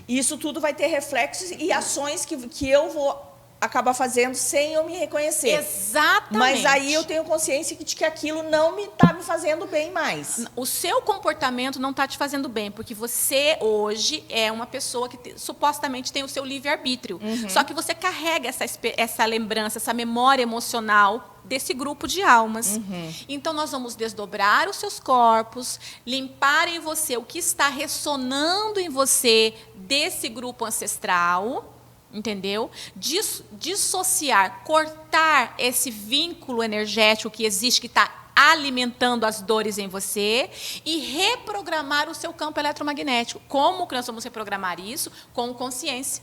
Isso tudo vai ter reflexos e ações que eu vou acabar fazendo sem eu me reconhecer. Exatamente. Mas aí eu tenho consciência de que aquilo não está me fazendo bem mais. O seu comportamento não está te fazendo bem, porque você hoje é uma pessoa que supostamente tem o seu livre-arbítrio. Só que você carrega essa lembrança, essa memória emocional desse grupo de almas. Então, nós vamos desdobrar os seus corpos, limpar em você o que está ressonando em você desse grupo ancestral, entendeu? Dissociar, cortar esse vínculo energético que existe, que está alimentando as dores em você e reprogramar o seu campo eletromagnético. Como que nós vamos reprogramar isso? Com consciência.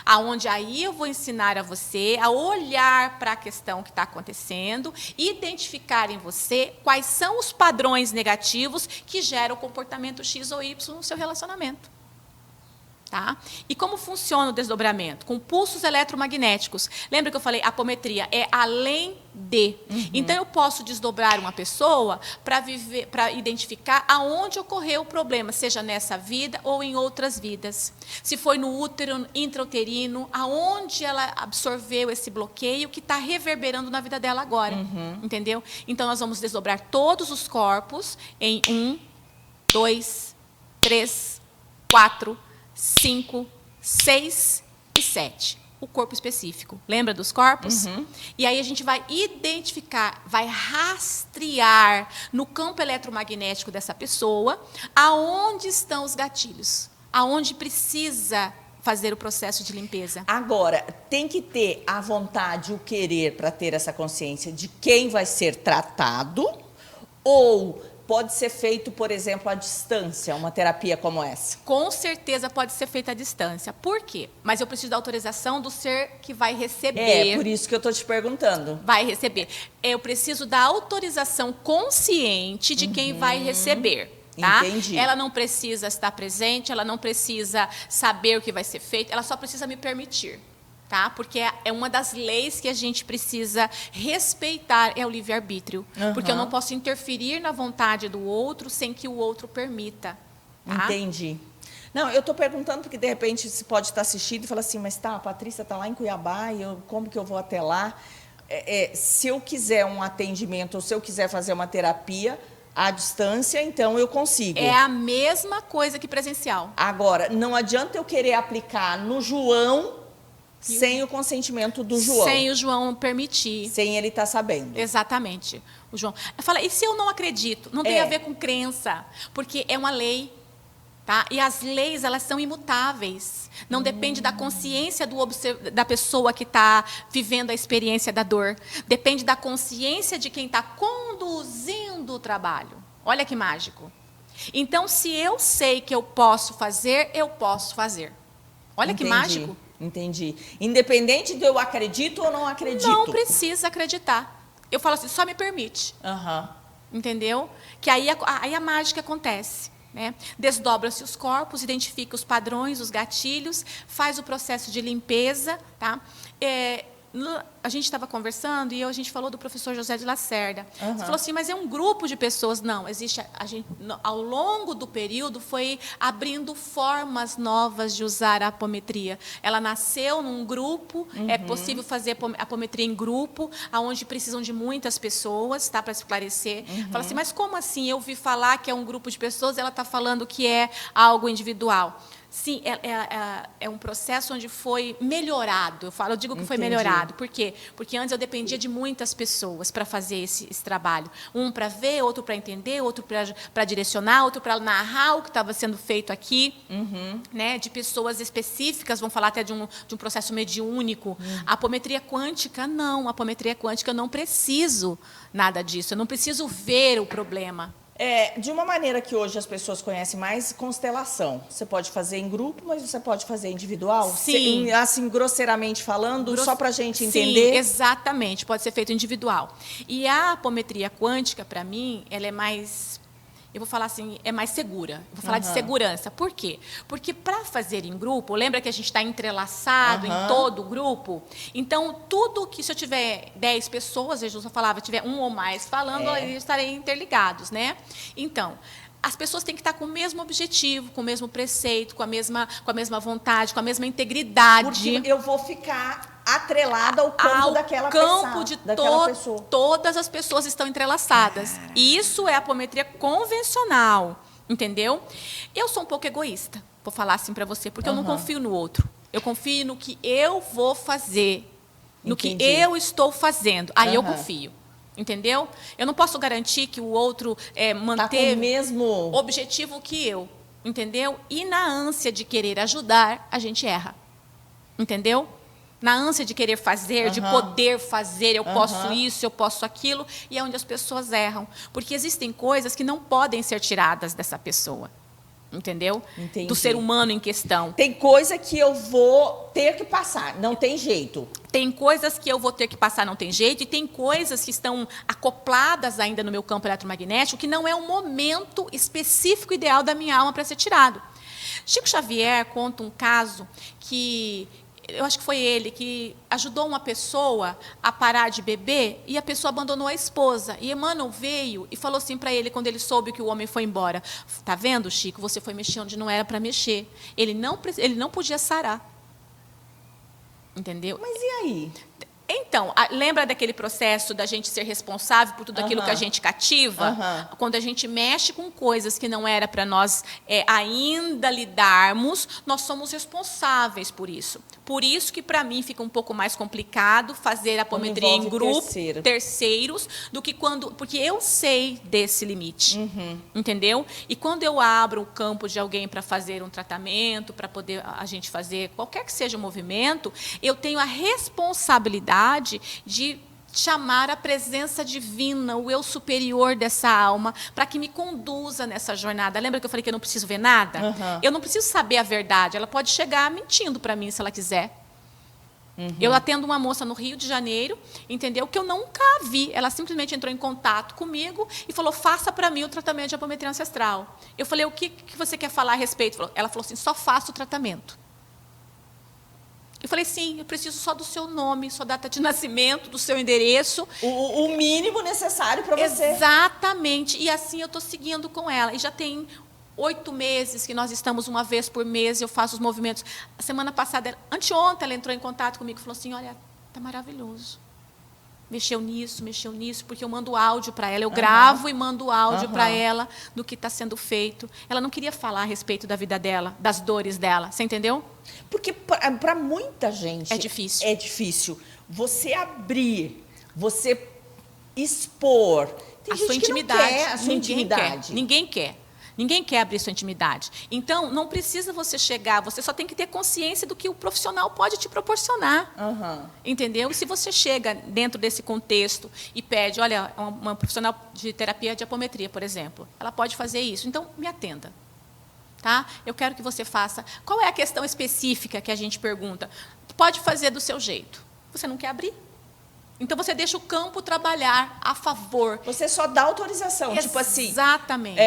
Aonde aí eu vou ensinar a você a olhar para a questão que está acontecendo, identificar em você quais são os padrões negativos que geram o comportamento X ou Y no seu relacionamento. Tá? E como funciona o desdobramento? Com pulsos eletromagnéticos. Lembra que eu falei, apometria é além de. Então, eu posso desdobrar uma pessoa para identificar aonde ocorreu o problema, seja nessa vida ou em outras vidas. Se foi no útero, intrauterino, aonde ela absorveu esse bloqueio que está reverberando na vida dela agora. Entendeu? Então, nós vamos desdobrar todos os corpos em 1, 2, 3, 4, 5, 6 e 7. O corpo específico. Lembra dos corpos? E aí a gente vai identificar, vai rastrear no campo eletromagnético dessa pessoa aonde estão os gatilhos, aonde precisa fazer o processo de limpeza. Agora, tem que ter a vontade, o querer para ter essa consciência de quem vai ser tratado, ou pode ser feito, por exemplo, à distância, uma terapia como essa? Com certeza pode ser feita à distância. Por quê? Mas eu preciso da autorização do ser que vai receber. É, por isso que eu estou te perguntando. Vai receber. Eu preciso da autorização consciente de quem vai receber. Tá? Entendi. Ela não precisa estar presente, ela não precisa saber o que vai ser feito, ela só precisa me permitir. Tá? Porque é uma das leis que a gente precisa respeitar, é o livre-arbítrio. Porque eu não posso interferir na vontade do outro sem que o outro permita. Tá? Entendi. Não, eu estou perguntando porque, de repente, você pode estar assistindo e falar assim, mas tá, a Patrícia está lá em Cuiabá, e como que eu vou até lá? Se eu quiser um atendimento, ou se eu quiser fazer uma terapia à distância, então eu consigo. É a mesma coisa que presencial. Agora, não adianta eu querer aplicar no João sem o consentimento do João. Sem o João permitir. Sem ele estar sabendo. Exatamente. O João fala, e se eu não acredito? Não tem a ver com crença, porque é uma lei. Tá? E as leis, elas são imutáveis. Não depende da consciência da pessoa que está vivendo a experiência da dor. Depende da consciência de quem está conduzindo o trabalho. Olha que mágico. Então, se eu sei que eu posso fazer, eu posso fazer. Olha que mágico. Entendi. Independente de eu acredito ou não acredito. Não precisa acreditar. Eu falo assim, só me permite. Entendeu? Que aí a mágica acontece. Né? Desdobra-se os corpos, identifica os padrões, os gatilhos, faz o processo de limpeza. Tá? a gente estava conversando e a gente falou do professor José de Lacerda. Você falou assim, mas é um grupo de pessoas. Não, existe, ao longo do período, foi abrindo formas novas de usar a apometria. Ela nasceu num grupo, é possível fazer apometria em grupo, onde precisam de muitas pessoas, tá, para esclarecer. Fala assim, mas como assim? Eu ouvi falar que é um grupo de pessoas, ela está falando que é algo individual. Sim, é um processo onde foi melhorado. Eu digo que foi melhorado. Por quê? Porque antes eu dependia de muitas pessoas para fazer esse trabalho. Um para ver, outro para entender, outro para direcionar, outro para narrar o que estava sendo feito aqui. Né? De pessoas específicas, vamos falar até de um processo mediúnico. A apometria quântica, não. A apometria quântica, eu não preciso nada disso. Eu não preciso ver o problema. De uma maneira que hoje as pessoas conhecem mais, constelação. Você pode fazer em grupo, mas você pode fazer individual? Sim. Assim, grosseiramente falando, só para a gente entender? Sim, exatamente. Pode ser feito individual. E a apometria quântica, para mim, ela é mais... Eu vou falar assim, é mais segura. Eu vou falar de segurança. Por quê? Porque para fazer em grupo, lembra que a gente está entrelaçado em todo o grupo? Então, tudo que, se eu tiver 10 pessoas, a Jesus falava, tiver um ou mais falando, eles estarem interligados, né? Então, as pessoas têm que estar com o mesmo objetivo, com o mesmo preceito, com a mesma vontade, com a mesma integridade. Porque eu vou ficar atrelada ao campo daquela pessoa. Todas as pessoas estão entrelaçadas. Isso é a apometria convencional, entendeu? Eu sou um pouco egoísta, vou falar assim para você, porque eu não confio no outro. Eu confio no que eu vou fazer, no que eu estou fazendo. Aí eu confio. Entendeu? Eu não posso garantir que o outro manter o mesmo objetivo que eu. Entendeu? E na ânsia de querer ajudar, a gente erra. Entendeu? Na ânsia de querer fazer, de poder fazer, eu posso isso, eu posso aquilo, e é onde as pessoas erram. Porque existem coisas que não podem ser tiradas dessa pessoa. Entendeu? Entendi. Do ser humano em questão. Tem coisa que eu vou ter que passar, não tem jeito. Tem coisas que eu vou ter que passar, não tem jeito, e tem coisas que estão acopladas ainda no meu campo eletromagnético, que não é o momento específico ideal da minha alma para ser tirado. Chico Xavier conta um caso que... Eu acho que foi ele que ajudou uma pessoa a parar de beber e a pessoa abandonou a esposa. E Emmanuel veio e falou assim para ele, quando ele soube que o homem foi embora: tá vendo, Chico, você foi mexer onde não era para mexer. Ele não podia sarar. Entendeu? Mas e aí? Então, lembra daquele processo da gente ser responsável por tudo aquilo que a gente cativa? Quando a gente mexe com coisas que não era para nós ainda lidarmos, nós somos responsáveis por isso. Por isso que, para mim, fica um pouco mais complicado fazer a apometria em grupo, terceiros, do que quando... Porque eu sei desse limite, entendeu? E quando eu abro o campo de alguém para fazer um tratamento, para poder a gente fazer qualquer que seja o movimento, eu tenho a responsabilidade de chamar a presença divina, o eu superior dessa alma, para que me conduza nessa jornada. Lembra que eu falei que eu não preciso ver nada? Eu não preciso saber a verdade. Ela pode chegar mentindo para mim, se ela quiser. Eu atendo uma moça no Rio de Janeiro, entendeu? Que eu nunca vi. Ela simplesmente entrou em contato comigo e falou: faça para mim o tratamento de apometria ancestral. Eu falei: o que você quer falar a respeito? Ela falou assim: só faça o tratamento. Eu falei: sim, eu preciso só do seu nome, sua data de nascimento, do seu endereço. O mínimo necessário para você. Exatamente. E assim eu estou seguindo com ela. E já tem 8 meses que nós estamos uma vez por mês, eu faço os movimentos. A semana passada, anteontem, ela entrou em contato comigo e falou assim: olha, está maravilhoso. Mexeu nisso, porque eu mando áudio para ela. Eu gravo e mando áudio para ela do que está sendo feito. Ela não queria falar a respeito da vida dela, das dores dela. Você entendeu? Porque para muita gente... É difícil. É difícil. Você abrir, você expor. Tem a gente sua que intimidade. não quer a sua intimidade. Ninguém quer. Ninguém quer abrir sua intimidade. Então, não precisa você chegar, você só tem que ter consciência do que o profissional pode te proporcionar. Entendeu? E se você chega dentro desse contexto e pede, olha, uma profissional de terapia de apometria, por exemplo, ela pode fazer isso, então me atenda. Tá? Eu quero que você faça. Qual é a questão específica que a gente pergunta? Pode fazer do seu jeito. Você não quer abrir? Então, você deixa o campo trabalhar a favor. Você só dá autorização, tipo assim... Exatamente.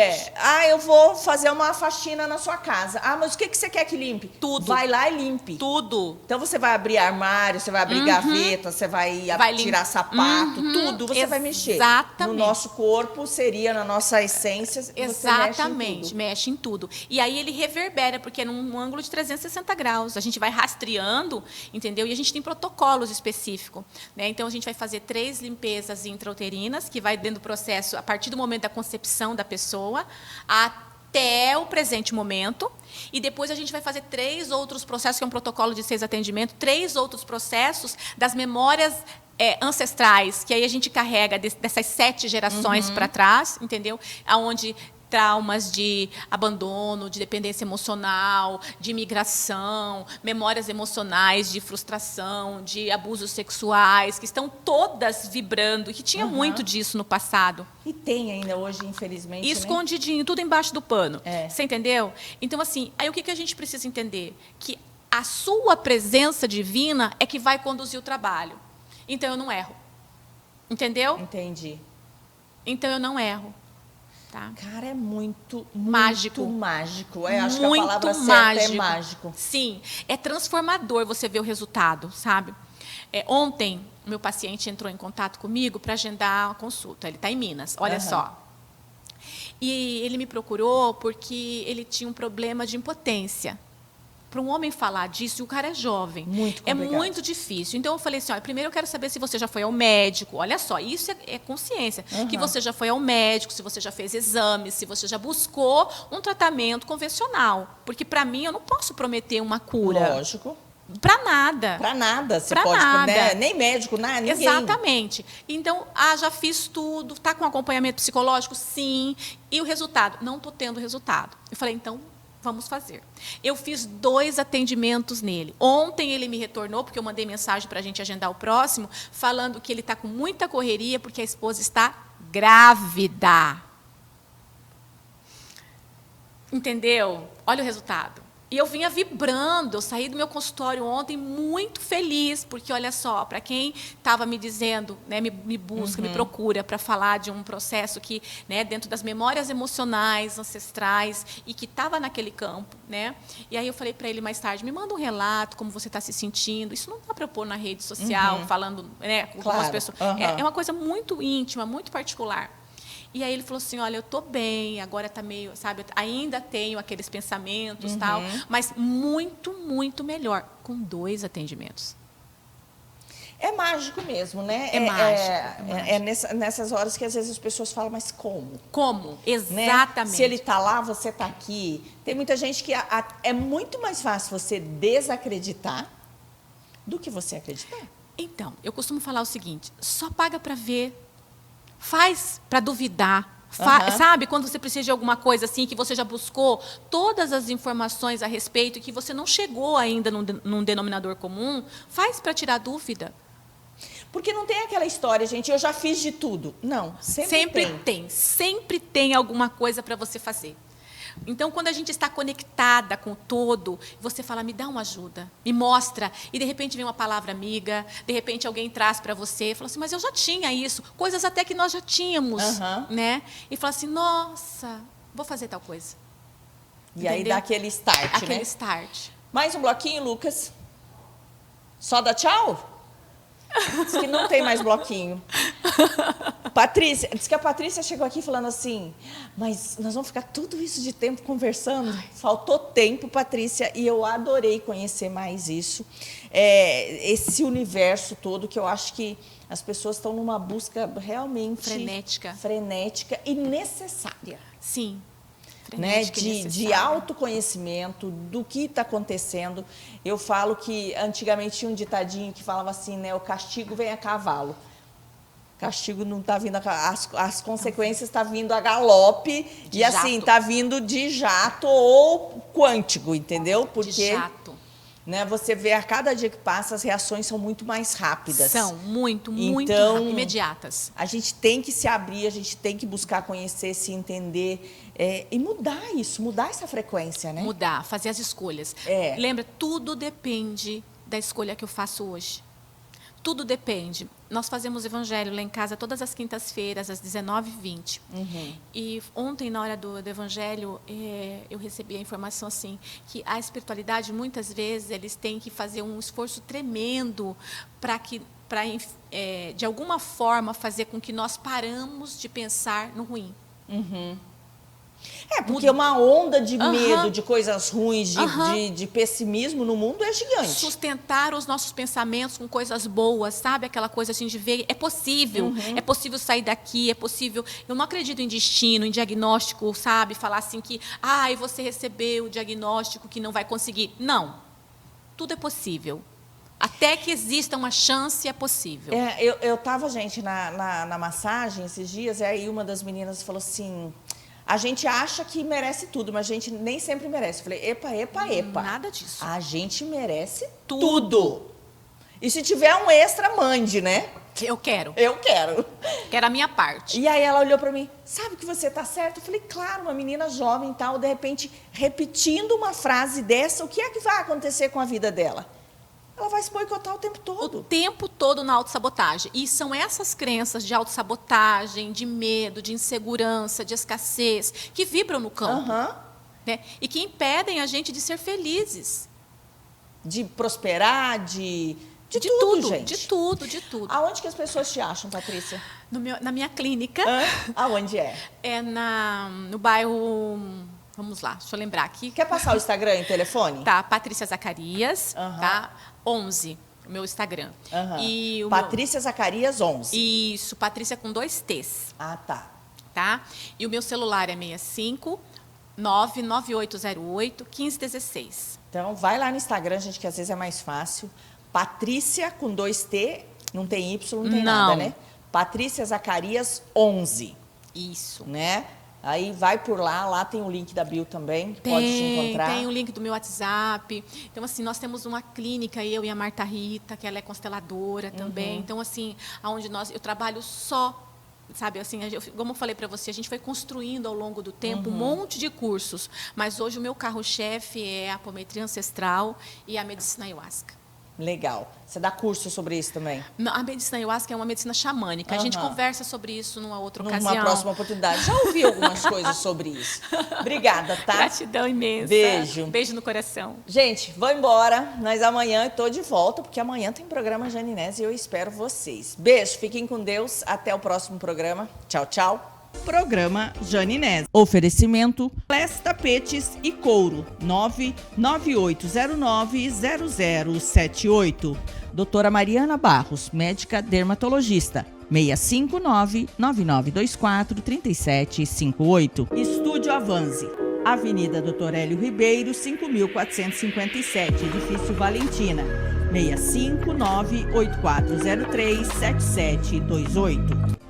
Eu vou fazer uma faxina na sua casa. Mas o que você quer que limpe? Tudo. Vai lá e limpe. Tudo. Então, você vai abrir armário, você vai abrir gaveta, você vai tirar sapato, tudo você vai mexer. Exatamente. No nosso corpo, seria na nossa essência, Exatamente, mexe em tudo. E aí ele reverbera, porque é num ângulo de 360 graus. A gente vai rastreando, entendeu? E a gente tem protocolos específicos, né? Então, a gente vai fazer 3 limpezas intrauterinas, que vai dentro do processo, a partir do momento da concepção da pessoa, até o presente momento. E depois a gente vai fazer 3 outros processos, que é um protocolo de 6 atendimentos, 3 outros processos das memórias ancestrais, que aí a gente carrega dessas 7 gerações para trás, entendeu? Onde traumas de abandono, de dependência emocional, de imigração, memórias emocionais de frustração, de abusos sexuais, que estão todas vibrando, e que tinha muito disso no passado. E tem ainda hoje, infelizmente, escondidinho, tudo embaixo do pano. É. Você entendeu? Então, assim, aí o que a gente precisa entender? Que a sua presença divina é que vai conduzir o trabalho. Então, eu não erro. Entendeu? Entendi. Então, eu não erro. Tá. Cara, é muito mágico. Mágico. Acho que a palavra certa é mágico. Sim, é transformador você ver o resultado, sabe? Ontem, o meu paciente entrou em contato comigo para agendar uma consulta. Ele está em Minas, olha só. E ele me procurou porque ele tinha um problema de impotência. Para um homem falar disso, e o cara é jovem. Muito complicado. É muito difícil. Então, eu falei assim, primeiro eu quero saber se você já foi ao médico. Olha só, isso é consciência. Que você já foi ao médico, se você já fez exames, se você já buscou um tratamento convencional. Porque, para mim, eu não posso prometer uma cura. Lógico. Para nada. Para nada. Você pra pode, nada. Né? Nem médico, ninguém. Exatamente. Então, já fiz tudo. Está com acompanhamento psicológico? Sim. E o resultado? Não estou tendo resultado. Eu falei, então... vamos fazer. Eu fiz 2 atendimentos nele. Ontem ele me retornou, porque eu mandei mensagem para a gente agendar o próximo, falando que ele está com muita correria, porque a esposa está grávida. Entendeu? Olha o resultado. E eu vinha vibrando, eu saí do meu consultório ontem muito feliz, porque, olha só, para quem estava me dizendo, né, me busca, me procura para falar de um processo que, né, dentro das memórias emocionais, ancestrais, e que estava naquele campo. Né? E aí eu falei para ele mais tarde, me manda um relato, como você está se sentindo. Isso não dá para eu pôr na rede social, falando, né, com algumas pessoas. É uma coisa muito íntima, muito particular. E aí ele falou assim, olha, eu estou bem, agora está meio, sabe, ainda tenho aqueles pensamentos, tal, mas muito, muito melhor, com 2 atendimentos. É mágico mesmo, né? É mágico. Nessas horas que às vezes as pessoas falam, mas como? Como? Exatamente. Né? Se ele está lá, você está aqui. Tem muita gente que é muito mais fácil você desacreditar do que você acreditar. Então, eu costumo falar o seguinte, só paga para ver. Faz para duvidar, sabe? Quando você precisa de alguma coisa assim, que você já buscou todas as informações a respeito e que você não chegou ainda num denominador comum, faz para tirar dúvida. Porque não tem aquela história, gente, eu já fiz de tudo. Não, sempre tem alguma coisa para você fazer. Então, quando a gente está conectada com o todo, você fala, me dá uma ajuda, me mostra. E, de repente, vem uma palavra amiga, de repente, alguém traz para você e fala assim, mas eu já tinha isso. Coisas até que nós já tínhamos. Né? E fala assim, nossa, vou fazer tal coisa. E aí dá aquele start, aquele start. Mais um bloquinho, Lucas? Só dá tchau? Diz que não tem mais bloquinho. Patrícia, diz que a Patrícia chegou aqui falando assim, mas nós vamos ficar tudo isso de tempo conversando? Faltou tempo, Patrícia, e eu adorei conhecer mais isso. Esse universo todo que eu acho que as pessoas estão numa busca realmente frenética e necessária. Sim. Né, de autoconhecimento do que está acontecendo. Eu falo que antigamente tinha um ditadinho que falava assim, né, o castigo vem a cavalo. Castigo não está vindo, as consequências estão vindo a galope e assim, está vindo de jato ou quântico, entendeu? Porque de jato. Né, você vê a cada dia que passa, as reações são muito mais rápidas. São muito imediatas. A gente tem que se abrir, a gente tem que buscar conhecer, se entender e mudar isso, mudar essa frequência, né? Mudar, fazer as escolhas. Lembra, tudo depende da escolha que eu faço hoje. Tudo depende. Nós fazemos evangelho lá em casa todas as quintas-feiras, às 19h20. E ontem, na hora do evangelho, eu recebi a informação assim, que a espiritualidade, muitas vezes, eles têm que fazer um esforço tremendo para de alguma forma, fazer com que nós paramos de pensar no ruim. Porque uma onda de medo, de coisas ruins, de pessimismo no mundo é gigante. Sustentar os nossos pensamentos com coisas boas, sabe? Aquela coisa assim de ver, é possível sair daqui, é possível. Eu não acredito em destino, em diagnóstico, sabe? Falar assim que, você recebeu o diagnóstico que não vai conseguir. Não. Tudo é possível. Até que exista uma chance, é possível. Eu estava, gente, na massagem esses dias, e aí uma das meninas falou assim... A gente acha que merece tudo, mas a gente nem sempre merece. Eu falei, epa. Nada disso. A gente merece tudo. E se tiver um extra, mande, né? Eu quero. Eu quero. Quero a minha parte. E aí ela olhou pra mim, sabe que você tá certo? Eu falei, claro, uma menina jovem e tal, de repente, repetindo uma frase dessa, o que é que vai acontecer com a vida dela? Ela vai se boicotar o tempo todo. O tempo todo na autossabotagem. E são essas crenças de autossabotagem, de medo, de insegurança, de escassez, que vibram no campo. Né? E que impedem a gente de ser felizes. De prosperar, de tudo, gente. De tudo. Aonde que as pessoas te acham, Patrícia? Na minha clínica. Aonde é? É no bairro... Vamos lá, deixa eu lembrar aqui. Quer passar o Instagram e telefone? Tá, Patrícia Zacarias, tá? 11, o meu Instagram. E Patrícia Zacarias 11. Isso, Patrícia com 2 T's. Tá? E o meu celular é 65 99808 1516. Então, vai lá no Instagram, gente, que às vezes é mais fácil. Patrícia com 2 T, não tem Y, não tem nada, né? Patrícia Zacarias 11. Isso. Né? Aí vai por lá tem o link da bio também, pode te encontrar. Tem o link do meu WhatsApp. Então, assim, nós temos uma clínica, eu e a Marta Rita, que ela é consteladora também. Então, assim, onde eu trabalho só, sabe, assim, como eu falei para você, a gente foi construindo ao longo do tempo um monte de cursos, mas hoje o meu carro-chefe é a apometria ancestral e a medicina ayahuasca. Legal. Você dá curso sobre isso também? A medicina ayahuasca é uma medicina xamânica. A gente conversa sobre isso numa outra ocasião. Numa próxima oportunidade. Já ouvi algumas coisas sobre isso. Obrigada, tá? Gratidão imensa. Beijo. Beijo no coração. Gente, vou embora. Mas amanhã estou de volta, porque amanhã tem programa Janinese e eu espero vocês. Beijo, fiquem com Deus. Até o próximo programa. Tchau, tchau. Programa Janinese. Oferecimento Les Tapetes e Couro 998090078. Doutora Mariana Barros, médica dermatologista. 659-9924-3758. Estúdio Avanze. Avenida Doutor Hélio Ribeiro, 5457, Edifício Valentina. 659-8403-7728.